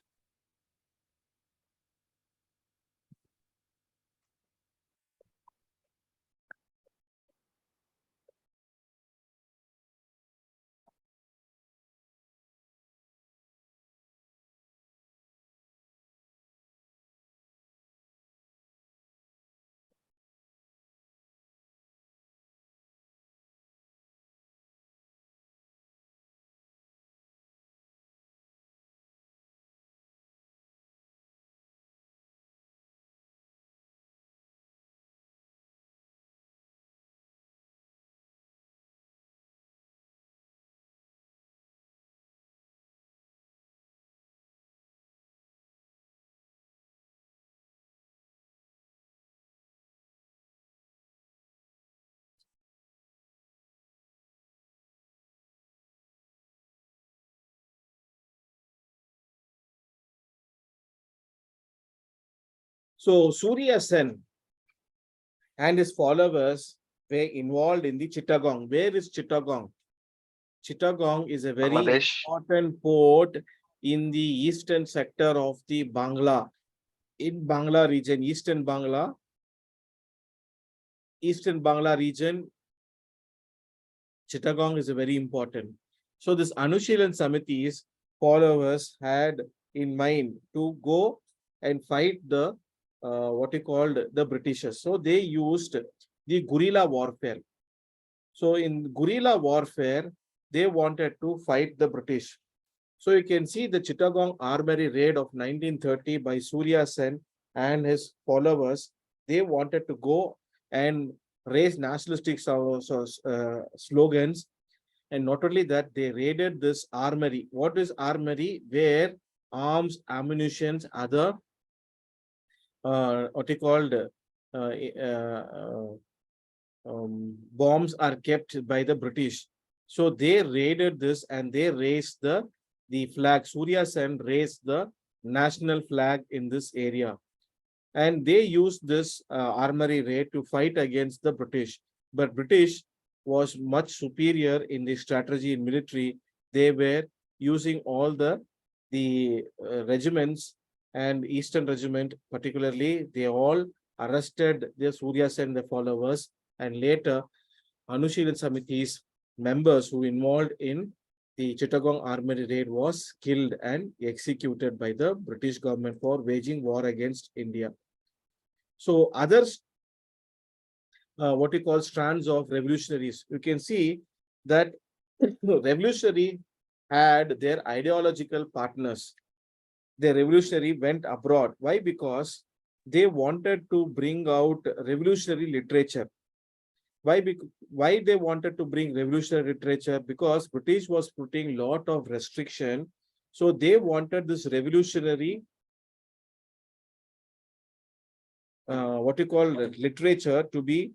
A: So Surya Sen and his followers were involved in the Chittagong. Where is Chittagong? Chittagong is a very
C: Bangladesh.
A: important port in the eastern sector of the Bangla. In Bangla region, Eastern Bangla region, Chittagong is a very important. So this Anushilan Samiti's followers had in mind to go and fight the what he called the Britishers. So they used the guerrilla warfare. So in guerrilla warfare, they wanted to fight the British. So you can see the Chittagong armory raid of 1930 by Surya Sen and his followers. They wanted to go and raise nationalistic slogans. And not only that, they raided this armory. What is armory? Where arms, ammunitions, other what you called bombs are kept by the British. So they raided this and they raised the flag. Surya Sen raised the national flag in this area. And they used this armory raid to fight against the British. But British was much superior in the strategy in military. They were using all the regiments, and Eastern Regiment particularly, they all arrested the Surya Sen, the followers, and later Anushilan Samiti's members who involved in the Chittagong armory raid was killed and executed by the British government for waging war against India. So others, what we call strands of revolutionaries, you can see that revolutionary had their ideological partners. The revolutionary went abroad. Why? Because they wanted to bring out revolutionary literature. Why they wanted to bring revolutionary literature? Because British was putting a lot of restriction. So they wanted this revolutionary, what you call literature to be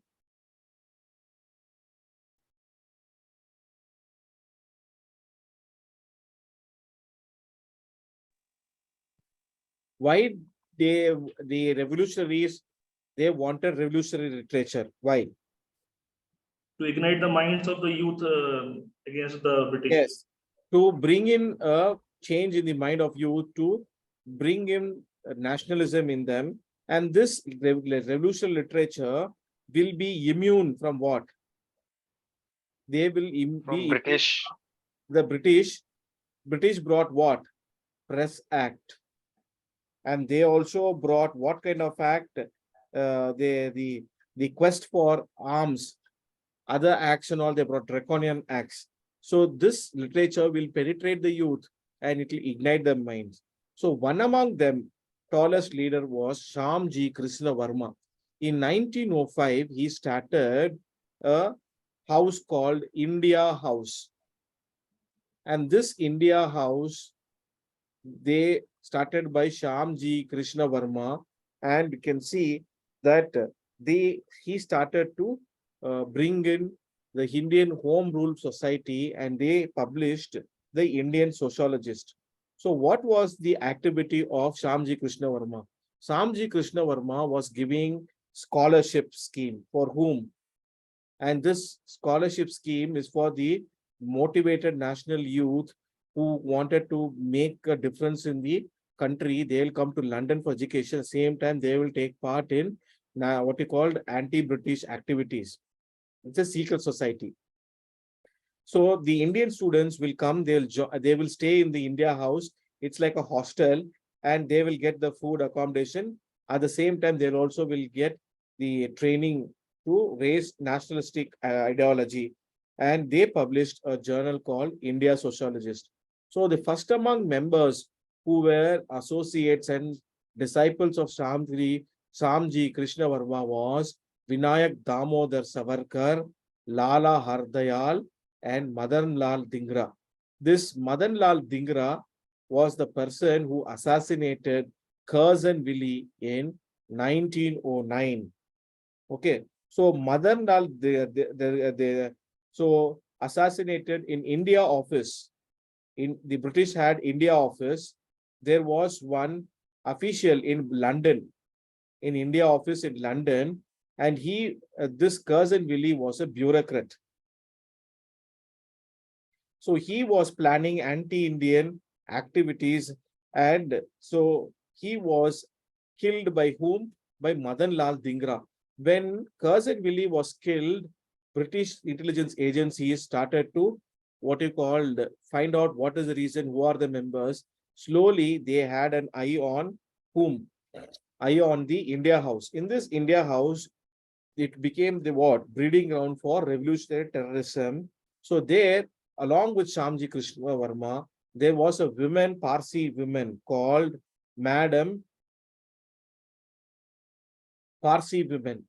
A: why the revolutionaries, they wanted revolutionary literature. Why?
B: To ignite the minds of the youth against the British.
A: Yes, to bring in a change in the mind of youth, to bring in nationalism in them. And this revolutionary literature will be immune from what? They will
C: From British.
A: The British brought what? Press Act. And they also brought what kind of act? The quest for arms, other acts and all, they brought draconian acts. So this literature will penetrate the youth and it will ignite their minds. So one among them, tallest leader was Shyamji Krishna Varma. In 1905, he started a house called India House. And this India House, they started by Shyamji Krishna Varma, and you can see that he started to bring in the Indian Home Rule Society, and they published the Indian Sociologist. So what was the activity of Shyamji Krishna Varma? Shyamji Krishna Varma was giving scholarship scheme for whom? And this scholarship scheme is for the motivated national youth who wanted to make a difference in the country. They'll come to London for education. Same time, they will take part in what we called anti-British activities. It's a secret society. So the Indian students will come, they will stay in the India House. It's like a hostel, and they will get the food, accommodation. At the same time, they also will get the training to raise nationalistic ideology. And they published a journal called India Sociologist. So the first among members who were associates and disciples of Shyamji Krishna Varma was Vinayak Damodar Savarkar, Lala Hardayal, and Madan Lal Dhingra. This Madan Lal Dhingra was the person who assassinated Curzon Willie in 1909. Okay, so Madan Lal, so assassinated in India office. In the British had India office. There was one official in London in India office in London, and this Curzon Willie was a bureaucrat. So he was planning anti-Indian activities, and so he was killed by whom? By Madan Lal Dhingra. When Curzon Willie was killed, British intelligence agencies started to find out what is the reason, who are the members. Slowly, they had an eye on whom? Eye on the India House. In this India House, it became the what? Breeding ground for revolutionary terrorism. So there, along with Shamji Krishna Verma, there was a woman, Parsi woman called Madam Parsi woman.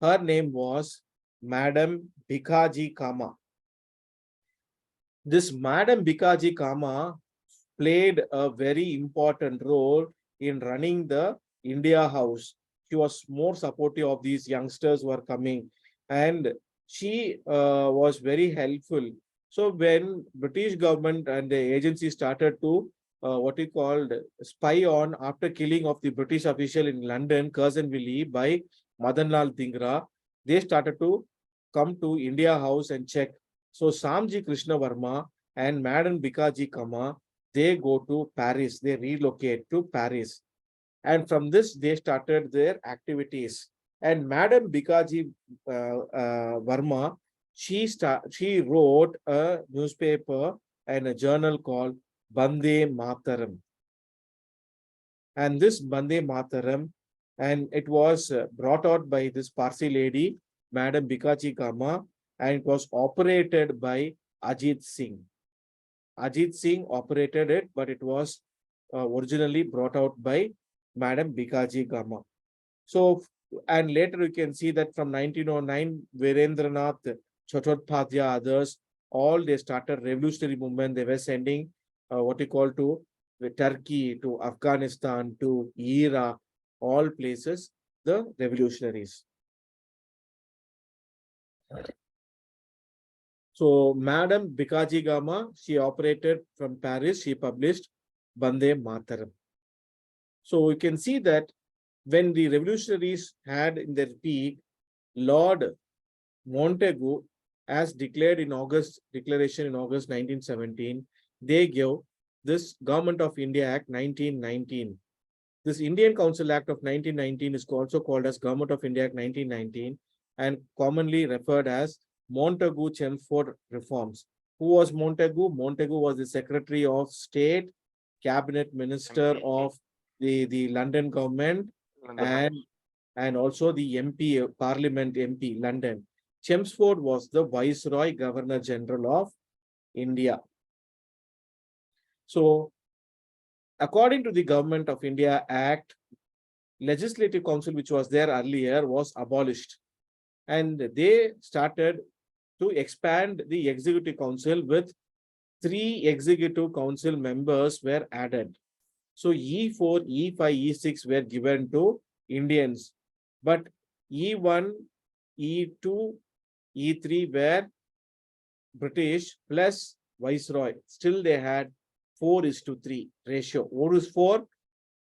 A: Her name was Madam Bikaji Kama. This Madam Bikaji Kama played a very important role in running the India House. She was more supportive of these youngsters who are coming, and she was very helpful. So when British government and the agency started to spy on after killing of the British official in London, Curzon Willie, by Madan Lal Dhingra, they started to come to India House and check. So Samji Krishna Verma and Madam Bikaji Kama, they go to Paris, they relocate to Paris. And from this, they started their activities. And Madam Bikaji Verma, she wrote a newspaper and a journal called Bande Mataram. And this Bande Mataram, and it was brought out by this Parsi lady, Madam Bikaji Kama, and it was operated by Ajit Singh. Ajit Singh operated it, but it was originally brought out by Madam Bikaji Kama. So, and later you can see that from 1909, Virendranath Chattopadhyay, others, all they started revolutionary movement. They were sending to Turkey, to Afghanistan, to Iraq, all places, the revolutionaries. So Madam Bikaji Kama, she operated from Paris, she published Bande Mataram. So you can see that when the revolutionaries had in their peak, Lord Montagu, as declared in declaration in August 1917, they gave this Government of India Act 1919. This Indian Council Act of 1919 is also called as Government of India Act 1919 and commonly referred as Montagu-Chelmsford reforms. Who was Montagu? Montagu was the Secretary of State, Cabinet Minister of the London government, and also the MP, Parliament MP, London. Chelmsford was the Viceroy Governor General of India. So, according to the Government of India Act, Legislative Council, which was there earlier, was abolished. And they started to expand the Executive Council with 3 Executive Council members were added. So E4, E5, E6 were given to Indians, but E1, E2, E3 were British plus Viceroy. Still they had 4:3 ratio. What is 4?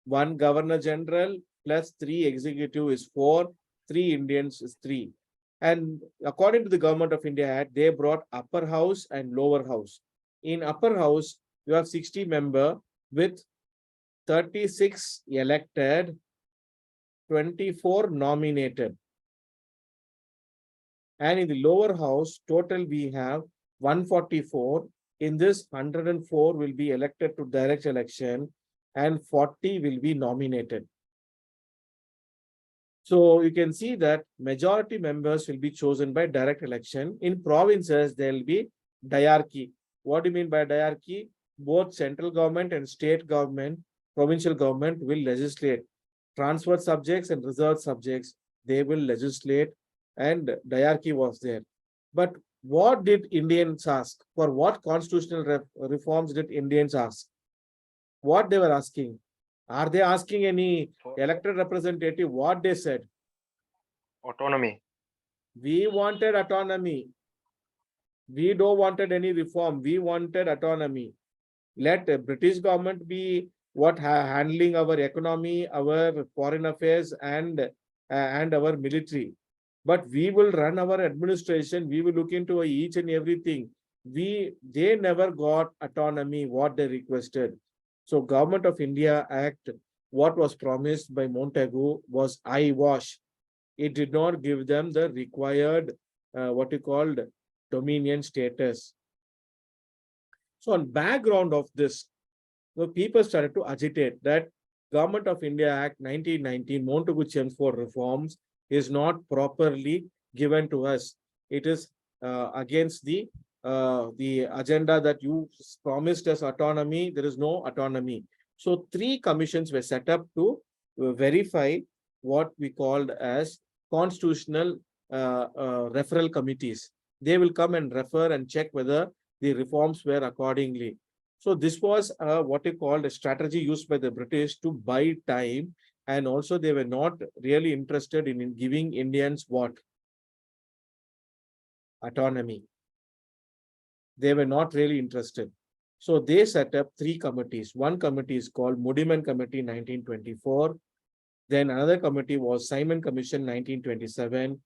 A: 1 Governor General plus 3 Executive is 4, 3 Indians is 3. And according to the Government of India Act, they brought upper house and lower house. In upper house, you have 60 members with 36 elected, 24 nominated. And in the lower house, total we have 144. In this, 104 will be elected to direct election and 40 will be nominated. So you can see that majority members will be chosen by direct election. In provinces, there will be diarchy. What do you mean by diarchy? Both central government and state government, provincial government will legislate. Transferred subjects and reserved subjects, they will legislate, and diarchy was there. But what did Indians ask? For what constitutional reforms did Indians ask? What they were asking? Are they asking any elected representative? What they said?
C: Autonomy.
A: We wanted autonomy. We don't wanted any reform. We wanted autonomy. Let the British government be handling our economy, our foreign affairs, and our military. But we will run our administration. We will look into each and everything. They never got autonomy what they requested. So Government of India Act, what was promised by Montagu was eyewash. It did not give them the required what you called dominion status. So on background of this, the people started to agitate that Government of India Act 1919 Montagu Chelmsford reforms is not properly given to us. It is against the agenda that you promised us autonomy. There is no autonomy. So 3 commissions were set up to verify what we called as constitutional referral committees. They will come and refer and check whether the reforms were accordingly. So this was what you called a strategy used by the British to buy time, and also they were not really interested in giving Indians what? Autonomy. They were not really interested. So they set up 3 committees. One committee is called Muddiman Committee 1924. Then another committee was Simon Commission 1927,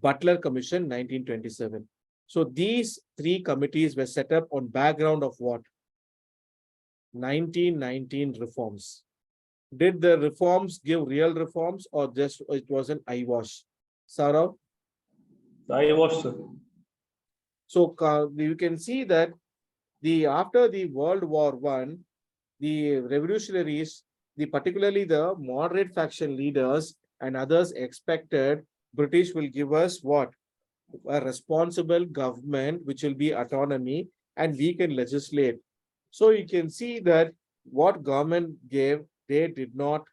A: Butler Commission 1927. So these 3 committees were set up on background of what? 1919 reforms. Did the reforms give real reforms, or just it was an eyewash? Saurav?
B: I was, sir.
A: So you can see that after the World War I, the revolutionaries, particularly the moderate faction leaders and others, expected British will give us what? A responsible government, which will be autonomy, and we can legislate. So you can see that what government gave, they did not,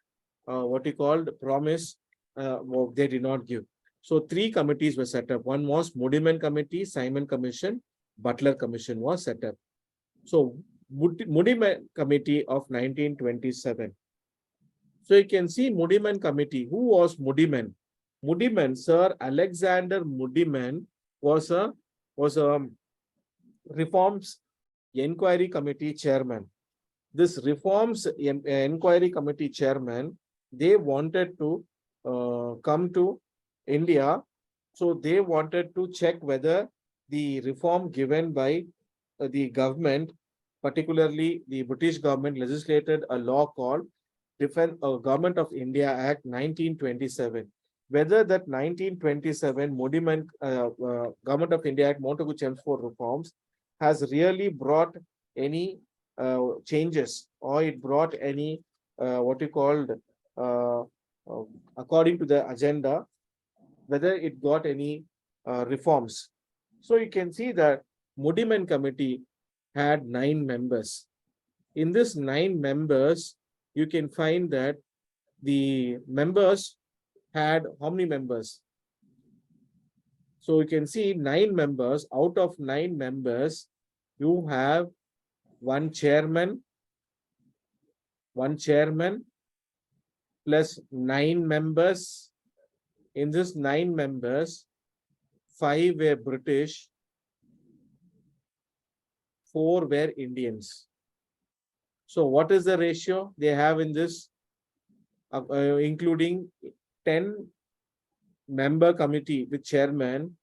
A: what you called promise, they did not give. So 3 committees were set up. One was Muddiman Committee, Simon Commission, Butler Commission was set up. So Muddiman Committee of 1927. So you can see Muddiman Committee. Who was Muddiman? Muddiman, Sir Alexander Muddiman, was a Reforms Enquiry Committee chairman. This Reforms Enquiry Committee chairman, they wanted to come to India. So they wanted to check whether the reform given by the government, particularly the British government, legislated a law called Government of India Act 1927. Whether that 1927 Muddiman Government of India Act Montagu Chelmsford reforms has really brought any changes, or it brought any what you called according to the agenda, whether it got any reforms. So you can see that Muddiman Committee had 9 members. In this 9 members, you can find that the members had how many members? So you can see 9 members. Out of 9 members, you have one chairman plus 9 members. In this 9 members, 5 were British, 4 were Indians. So what is the ratio they have in this, including 10 member committee with chairman,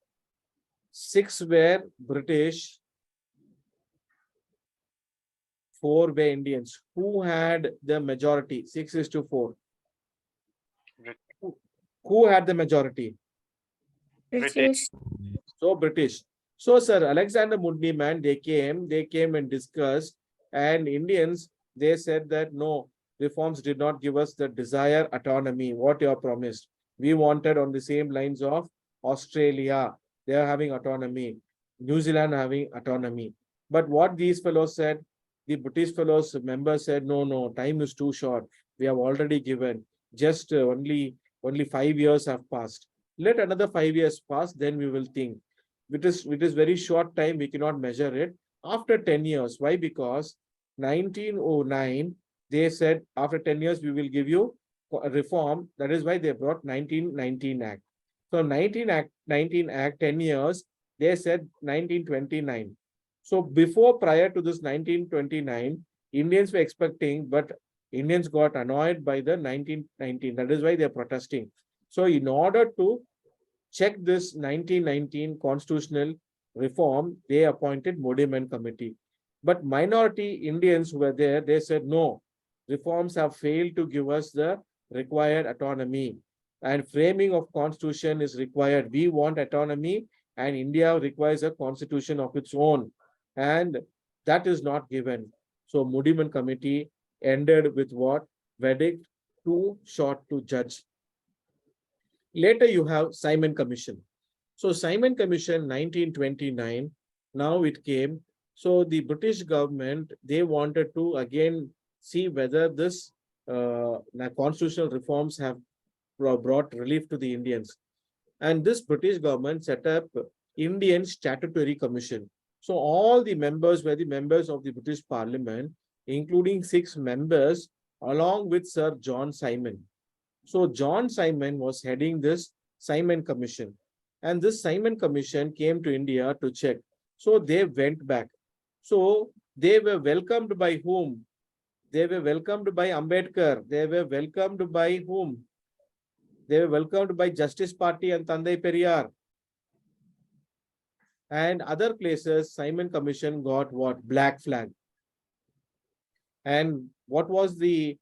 A: 6 were British, 4 were Indians. Who had the majority? 6:4. Who had the majority?
C: British.
A: So British. So Sir Alexander Muddiman, they came and discussed, and Indians, they said that no, reforms did not give us the desired autonomy, what you are promised. We wanted on the same lines of Australia. They are having autonomy. New Zealand having autonomy. But what these fellows said, the British fellows members said, no, time is too short. We have already given. Just only 5 years have passed. Let another 5 years pass, then we will think. It is very short time, we cannot measure it. After 10 years, why? Because 1909, they said after 10 years, we will give you a reform. That is why they brought 1919 Act. So 1919 Act, 10 years, they said 1929. So prior to this 1929, Indians were expecting, but Indians got annoyed by the 1919. That is why they are protesting. So in order to check this 1919 constitutional reform, they appointed Modiman Committee. But minority Indians who were there, they said, no, reforms have failed to give us the required autonomy. And framing of constitution is required. We want autonomy and India requires a constitution of its own. And that is not given. So Modiman Committee ended with what? Verdict too short to judge. Later you have Simon Commission. So Simon Commission 1929, now it came. So the British government, they wanted to again see whether this constitutional reforms have brought relief to the Indians. And this British government set up Indian Statutory Commission. So all the members were the members of the British Parliament, including 6 members, along with Sir John Simon. So John Simon was heading this Simon Commission. And this Simon Commission came to India to check. So they went back. So they were welcomed by whom? They were welcomed by Ambedkar. They were welcomed by whom? They were welcomed by Justice Party and Tandai Periyar. And other places, Simon Commission got what? Black flag. And what was the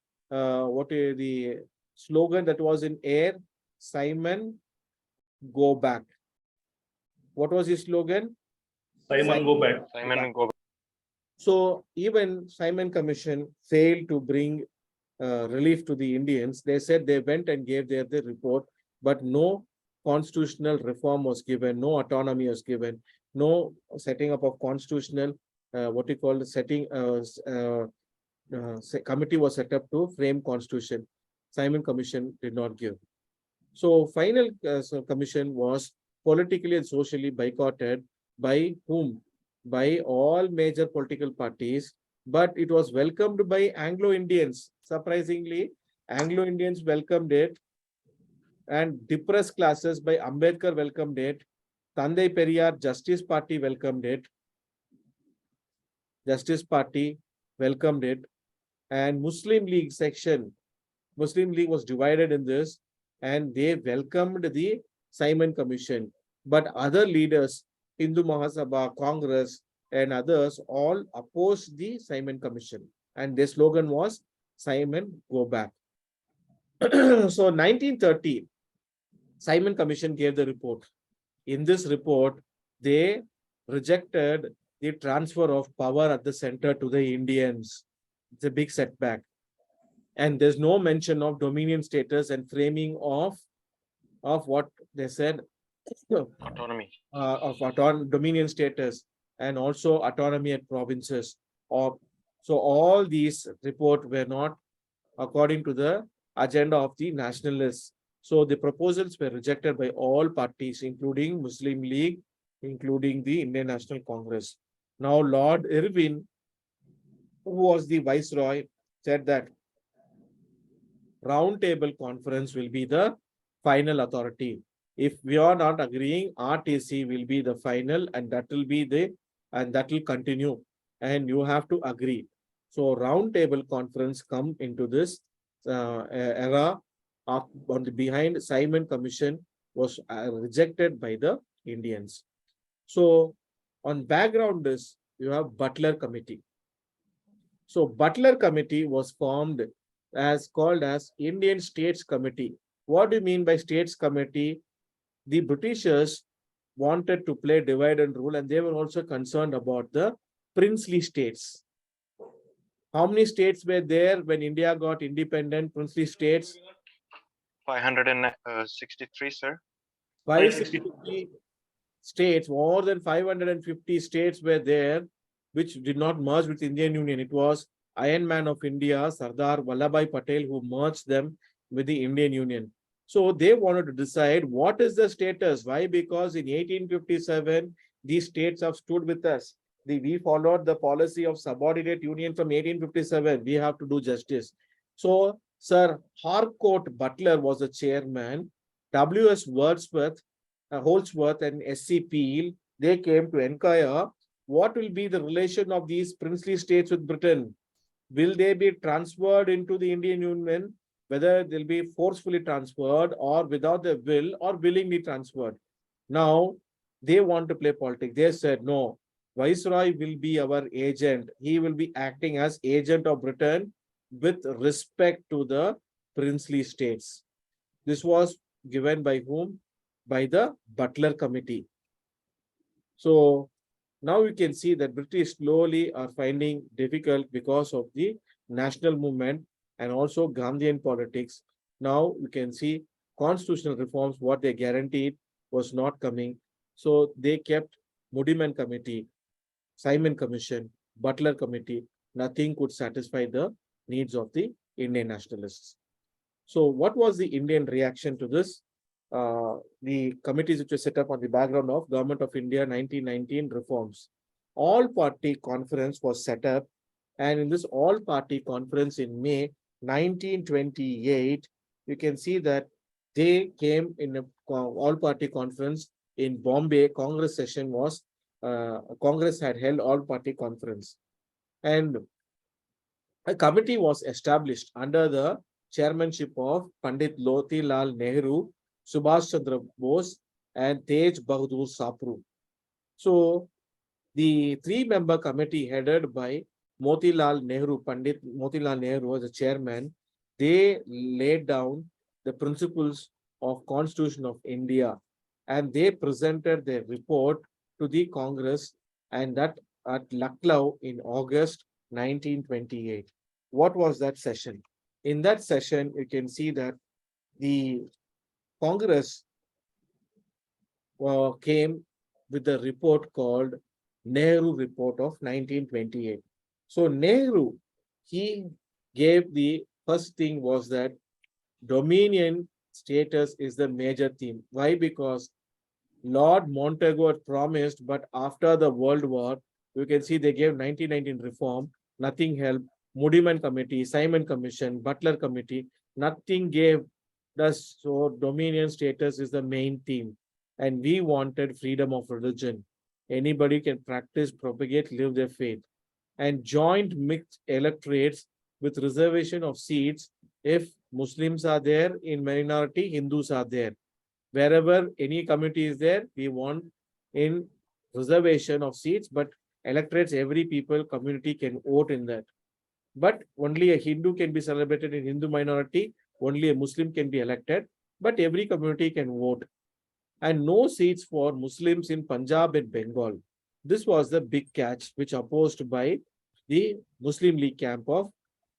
A: slogan that was in air? Simon, go back. What was his slogan?
B: Simon, go back.
C: Simon, go back.
A: So even Simon Commission failed to bring relief to the Indians. They said they went and gave their report, but no constitutional reform was given, no autonomy was given, no setting up of constitutional, committee was set up to frame constitution. Simon Commission did not give. So final commission was politically and socially boycotted by whom? By all major political parties, but it was welcomed by Anglo-Indians. Surprisingly, Anglo-Indians welcomed it, and depressed classes by Ambedkar welcomed it. Tandai Periyar Justice Party welcomed it. Justice Party welcomed it. And Muslim League section, Muslim League was divided in this, and they welcomed the Simon Commission. But other leaders, Hindu Mahasabha, Congress, and others all opposed the Simon Commission. And their slogan was, Simon, go back. So 1930, Simon Commission gave the report. In this report, they rejected the transfer of power at the center to the Indians. It's a big setback. And there's no mention of dominion status and framing of what they said,
C: Autonomy.
A: of dominion status, and also autonomy at provinces. So all these reports were not according to the agenda of the nationalists. So the proposals were rejected by all parties, including Muslim League, including the Indian National Congress. Now Lord Irwin, who was the viceroy, said that round table conference will be the final authority. If we are not agreeing, RTC will be the final, and that will continue, and you have to agree. So round table conference come into this era of behind Simon Commission was rejected by the Indians. So on background this, you have Butler Committee. So Butler Committee was formed called as Indian States Committee. What do you mean by States Committee? The Britishers wanted to play divide and rule, and they were also concerned about the princely states. How many states were there when India got independent? Princely states?
C: 563, sir.
A: 563 states, more than 550 states were there, which did not merge with Indian Union. It was Iron Man of India, Sardar Vallabhbhai Patel, who merged them with the Indian Union. So they wanted to decide what is the status. Why? Because in 1857, these states have stood with us. We followed the policy of subordinate union from 1857. We have to do justice. So Sir Harcourt Butler was the chairman. W.S. Wordsworth, Holdsworth, and S.C. Peel, they came to inquire what will be the relation of these princely states with Britain. will they be transferred into the Indian Union, whether they'll be forcefully transferred or without their will or willingly transferred. Now, they want to play politics. They said, no, Viceroy will be our agent. He will be acting as agent of Britain with respect to the princely states. This was given by whom? By the Butler Committee. So now you can see that British slowly are finding difficult because of the national movement and also Gandhian politics. Now you can see constitutional reforms, what they guaranteed was not coming. So they kept Modiman Committee, Simon Commission, Butler Committee. Nothing could satisfy the needs of the Indian nationalists. So what was the Indian reaction to this? The committees which were set up on the background of Government of India 1919 reforms. All-party conference was set up, and in this all-party conference in May 1928, you can see that they came in a all-party conference in Bombay. Congress session was, Congress had held all-party conference. And a committee was established under the chairmanship of Pandit Motilal Nehru, Subhash Chandra Bose, and Tej Bahadur Sapru. So the three-member committee headed by Motilal Nehru, Pandit Motilal Nehru was the chairman. They laid down the principles of Constitution of India, and they presented their report to the Congress, and that at Lucknow in August 1928. What was that session? In that session, you can see that the Congress came with a report called Nehru Report of 1928. So Nehru, he gave the first thing was that dominion status is the major theme. Why? Because Lord Montagu had promised, but after the World War, you can see they gave 1919 reform, nothing helped. Modiman Committee, Simon Commission, Butler Committee, nothing gave. Thus, so dominion status is the main theme. And we wanted freedom of religion. Anybody can practice, propagate, live their faith. And joint mixed electorates with reservation of seats. If Muslims are there in minority, Hindus are there. Wherever any community is there, we want in reservation of seats, but electorates, every people, community can vote in that. But only a Hindu can be celebrated in Hindu minority, only a Muslim can be elected, but every community can vote. And no seats for Muslims in Punjab and Bengal. This was the big catch which opposed by the Muslim League camp of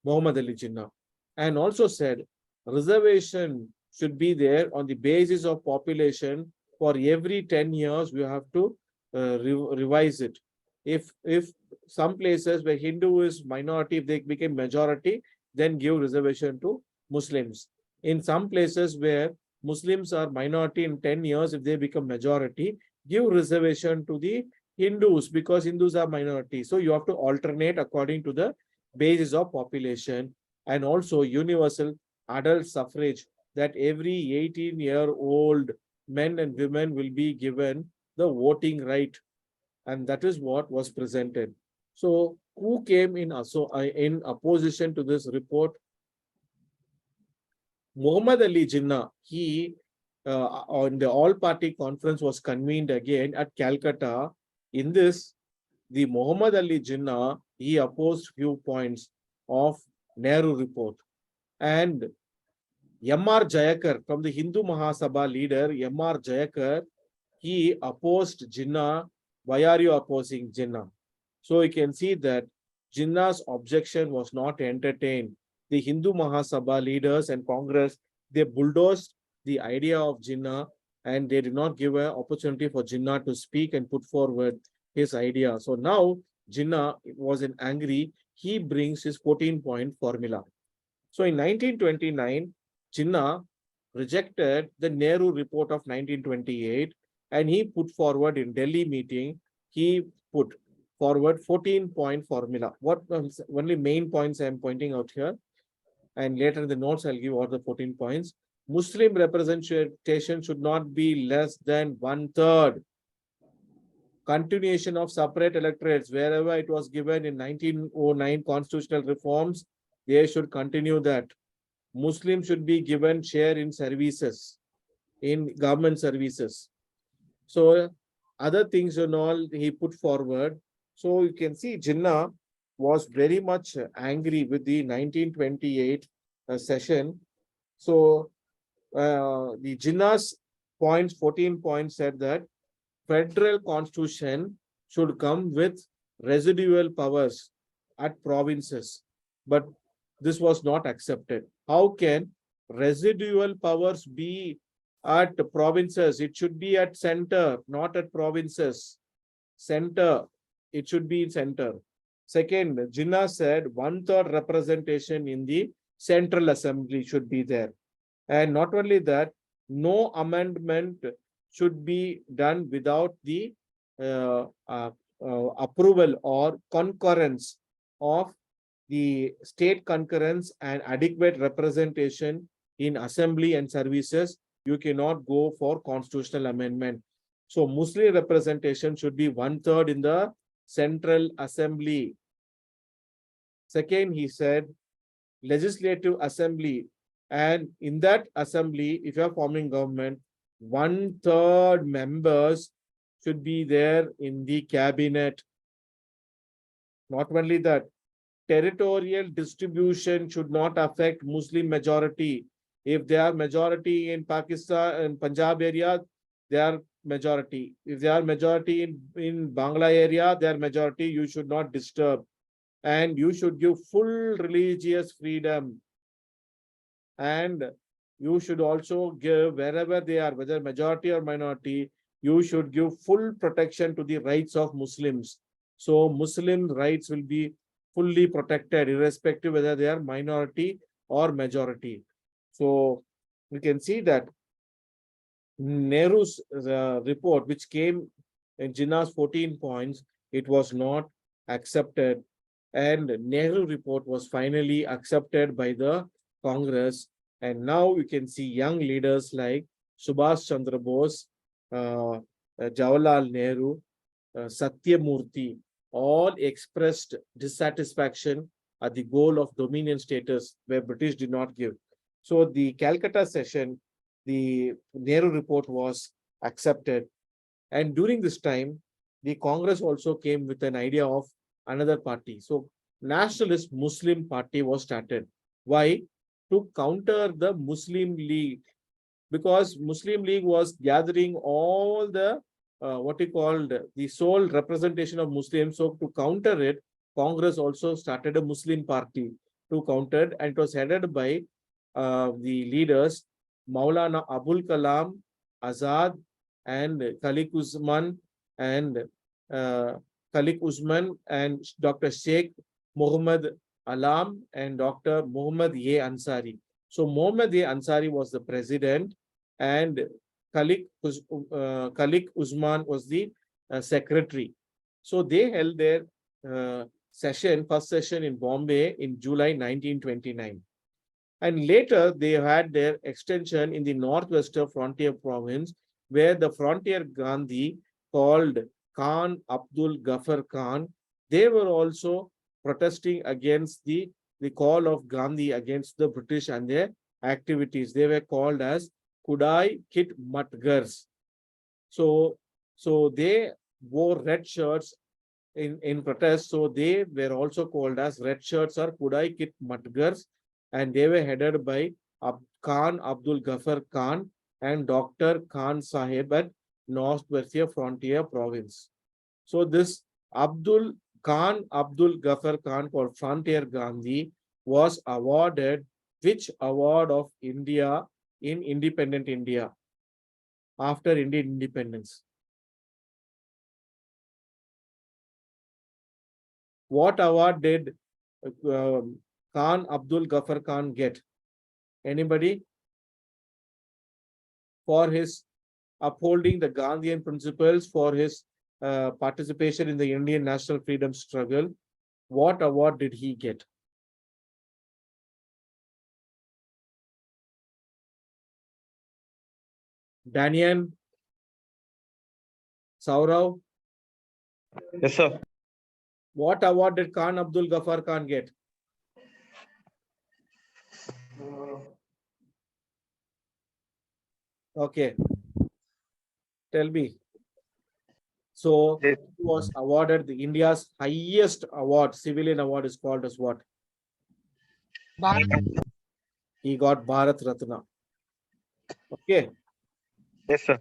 A: Muhammad Ali Jinnah. And also said reservation should be there on the basis of population. For every 10 years, we have to revise it. If some places where Hindu is minority, if they became majority, then give reservation to Muslims. In some places where Muslims are minority in 10 years, if they become majority, give reservation to the Hindus because Hindus are minority. So you have to alternate according to the basis of population, and also universal adult suffrage, that every 18-year-old men and women will be given the voting right. And that is what was presented. So who came in opposition to this report? Muhammad Ali Jinnah, he on the all-party conference was convened again at Calcutta. In this, the Muhammad Ali Jinnah, he opposed few points of Nehru report. And M.R. Jayakar, from the Hindu Mahasabha leader, M.R. Jayakar, he opposed Jinnah. Why are you opposing Jinnah? So you can see that Jinnah's objection was not entertained. The Hindu Mahasabha leaders and Congress, they bulldozed the idea of Jinnah, and they did not give an opportunity for Jinnah to speak and put forward his idea. So now Jinnah was angry. He brings his 14-point formula. So in 1929, Jinnah rejected the Nehru report of 1928, and he put forward in Delhi meeting, he put forward 14-point formula. What only main points I am pointing out here, and later in the notes I'll give all the 14 points. Muslim representation should not be less than 1/3. continuation of separate electorates, wherever it was given in 1909 constitutional reforms, they should continue that. Muslims should be given share in services, in government services. So other things and all he put forward. So you can see Jinnah was very much angry with the 1928 session. So the Jinnah's points, 14 points said that federal constitution should come with residual powers at provinces, but this was not accepted. How can residual powers be at provinces? It should be at center, not at provinces. Center, it should be in center. Second, Jinnah said 1/3 representation in the Central Assembly should be there. And not only that, no amendment should be done without the approval or concurrence of the state concurrence and adequate representation in assembly and services. You cannot go for constitutional amendment. So Muslim representation should be 1/3 in the Central Assembly. Second, he said legislative assembly, and in that assembly, if you are forming government, 1/3 members should be there in the cabinet. Not only that, territorial distribution should not affect Muslim majority. If they are majority in Pakistan and Punjab area, they are majority. If they are majority in Bangla area, they are majority. You should not disturb. And you should give full religious freedom. And you should also give, wherever they are, whether majority or minority, you should give full protection to the rights of Muslims. So Muslim rights will be fully protected, irrespective whether they are minority or majority. So we can see that Nehru's report, which came in Jinnah's 14 points, it was not accepted. And Nehru report was finally accepted by the Congress. And now you can see young leaders like Subhash Chandra Bose, Jawaharlal Nehru, Satyamurthy, all expressed dissatisfaction at the goal of dominion status where British did not give. So the Calcutta session, the Nehru report was accepted. And during this time, the Congress also came with an idea of another party. So Nationalist Muslim Party was started. Why? To counter the Muslim League, because Muslim League was gathering all the what he called the sole representation of Muslims. So to counter it, Congress also started a Muslim party to counter it, and it was headed by the leaders Maulana Abul Kalam Azad and Khalik Usman and Dr. Sheikh Muhammad Alam and Dr. Muhammad A. Ansari. So Muhammad A. Ansari was the president, and Khalik Usman was the secretary. So they held their first session in Bombay in July 1929. And later they had their extension in the northwestern frontier province, where the frontier Gandhi called Khan Abdul Ghaffar Khan, they were also protesting against the call of Gandhi against the British and their activities. They were called as Kudai Kit Matgars. So they wore red shirts in protest. So they were also called as red shirts or Kudai Kit Matgars, and they were headed by Khan Abdul Ghaffar Khan and Dr. Khan Sahib at northwestern frontier province. So this Khan Abdul Ghaffar Khan, called Frontier Gandhi, was awarded which award of India in independent India after Indian independence? What award did Khan Abdul Ghaffar Khan get? Anybody? For his upholding the Gandhian principles, for his participation in the Indian national freedom struggle. What award did he get? Daniel, Saurav,
C: Yes, sir.
A: What award did Khan Abdul Ghaffar Khan get? Okay, tell me. So
C: Yes.
A: he was awarded the India's highest award, civilian award is called as what? He got Bharat Ratna. Okay,
C: Yes, sir.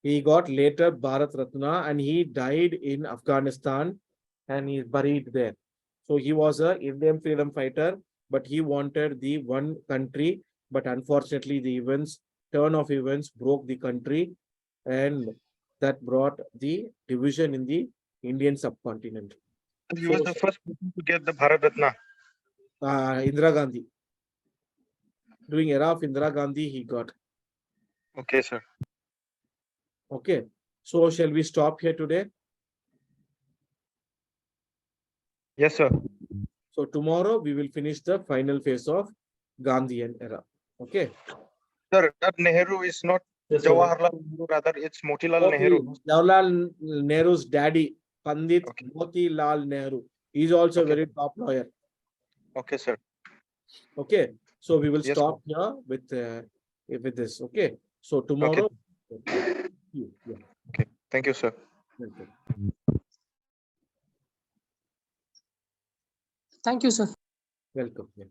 A: he got later Bharat Ratna and he died in Afghanistan and he is buried there. So he was a Indian freedom fighter, but he wanted the one country, but unfortunately the turn of events broke the country and that brought the division in the Indian subcontinent.
C: He was the first person to get the Bharat Ratna.
A: Indira Gandhi. During era of Indira Gandhi, he got.
C: Okay, sir.
A: Okay. So shall we stop here today?
C: Yes, sir.
A: So tomorrow we will finish the final phase of Gandhian era. Okay.
C: Sir, that Nehru is not
B: Yes, sir.
C: Jawaharlal Nehru, rather it's Motilal Nehru.
A: Jawaharlal Nehru's daddy, Pandit
C: Okay.
A: Motilal Nehru. He is also a
C: Okay.
A: very top lawyer.
C: Okay, sir.
A: Okay. So we will
C: Yes,
A: stop here with this. Okay. So tomorrow. Yeah.
C: Okay. Thank you, sir.
A: Welcome.
D: Thank you, sir.
A: Welcome. Yeah.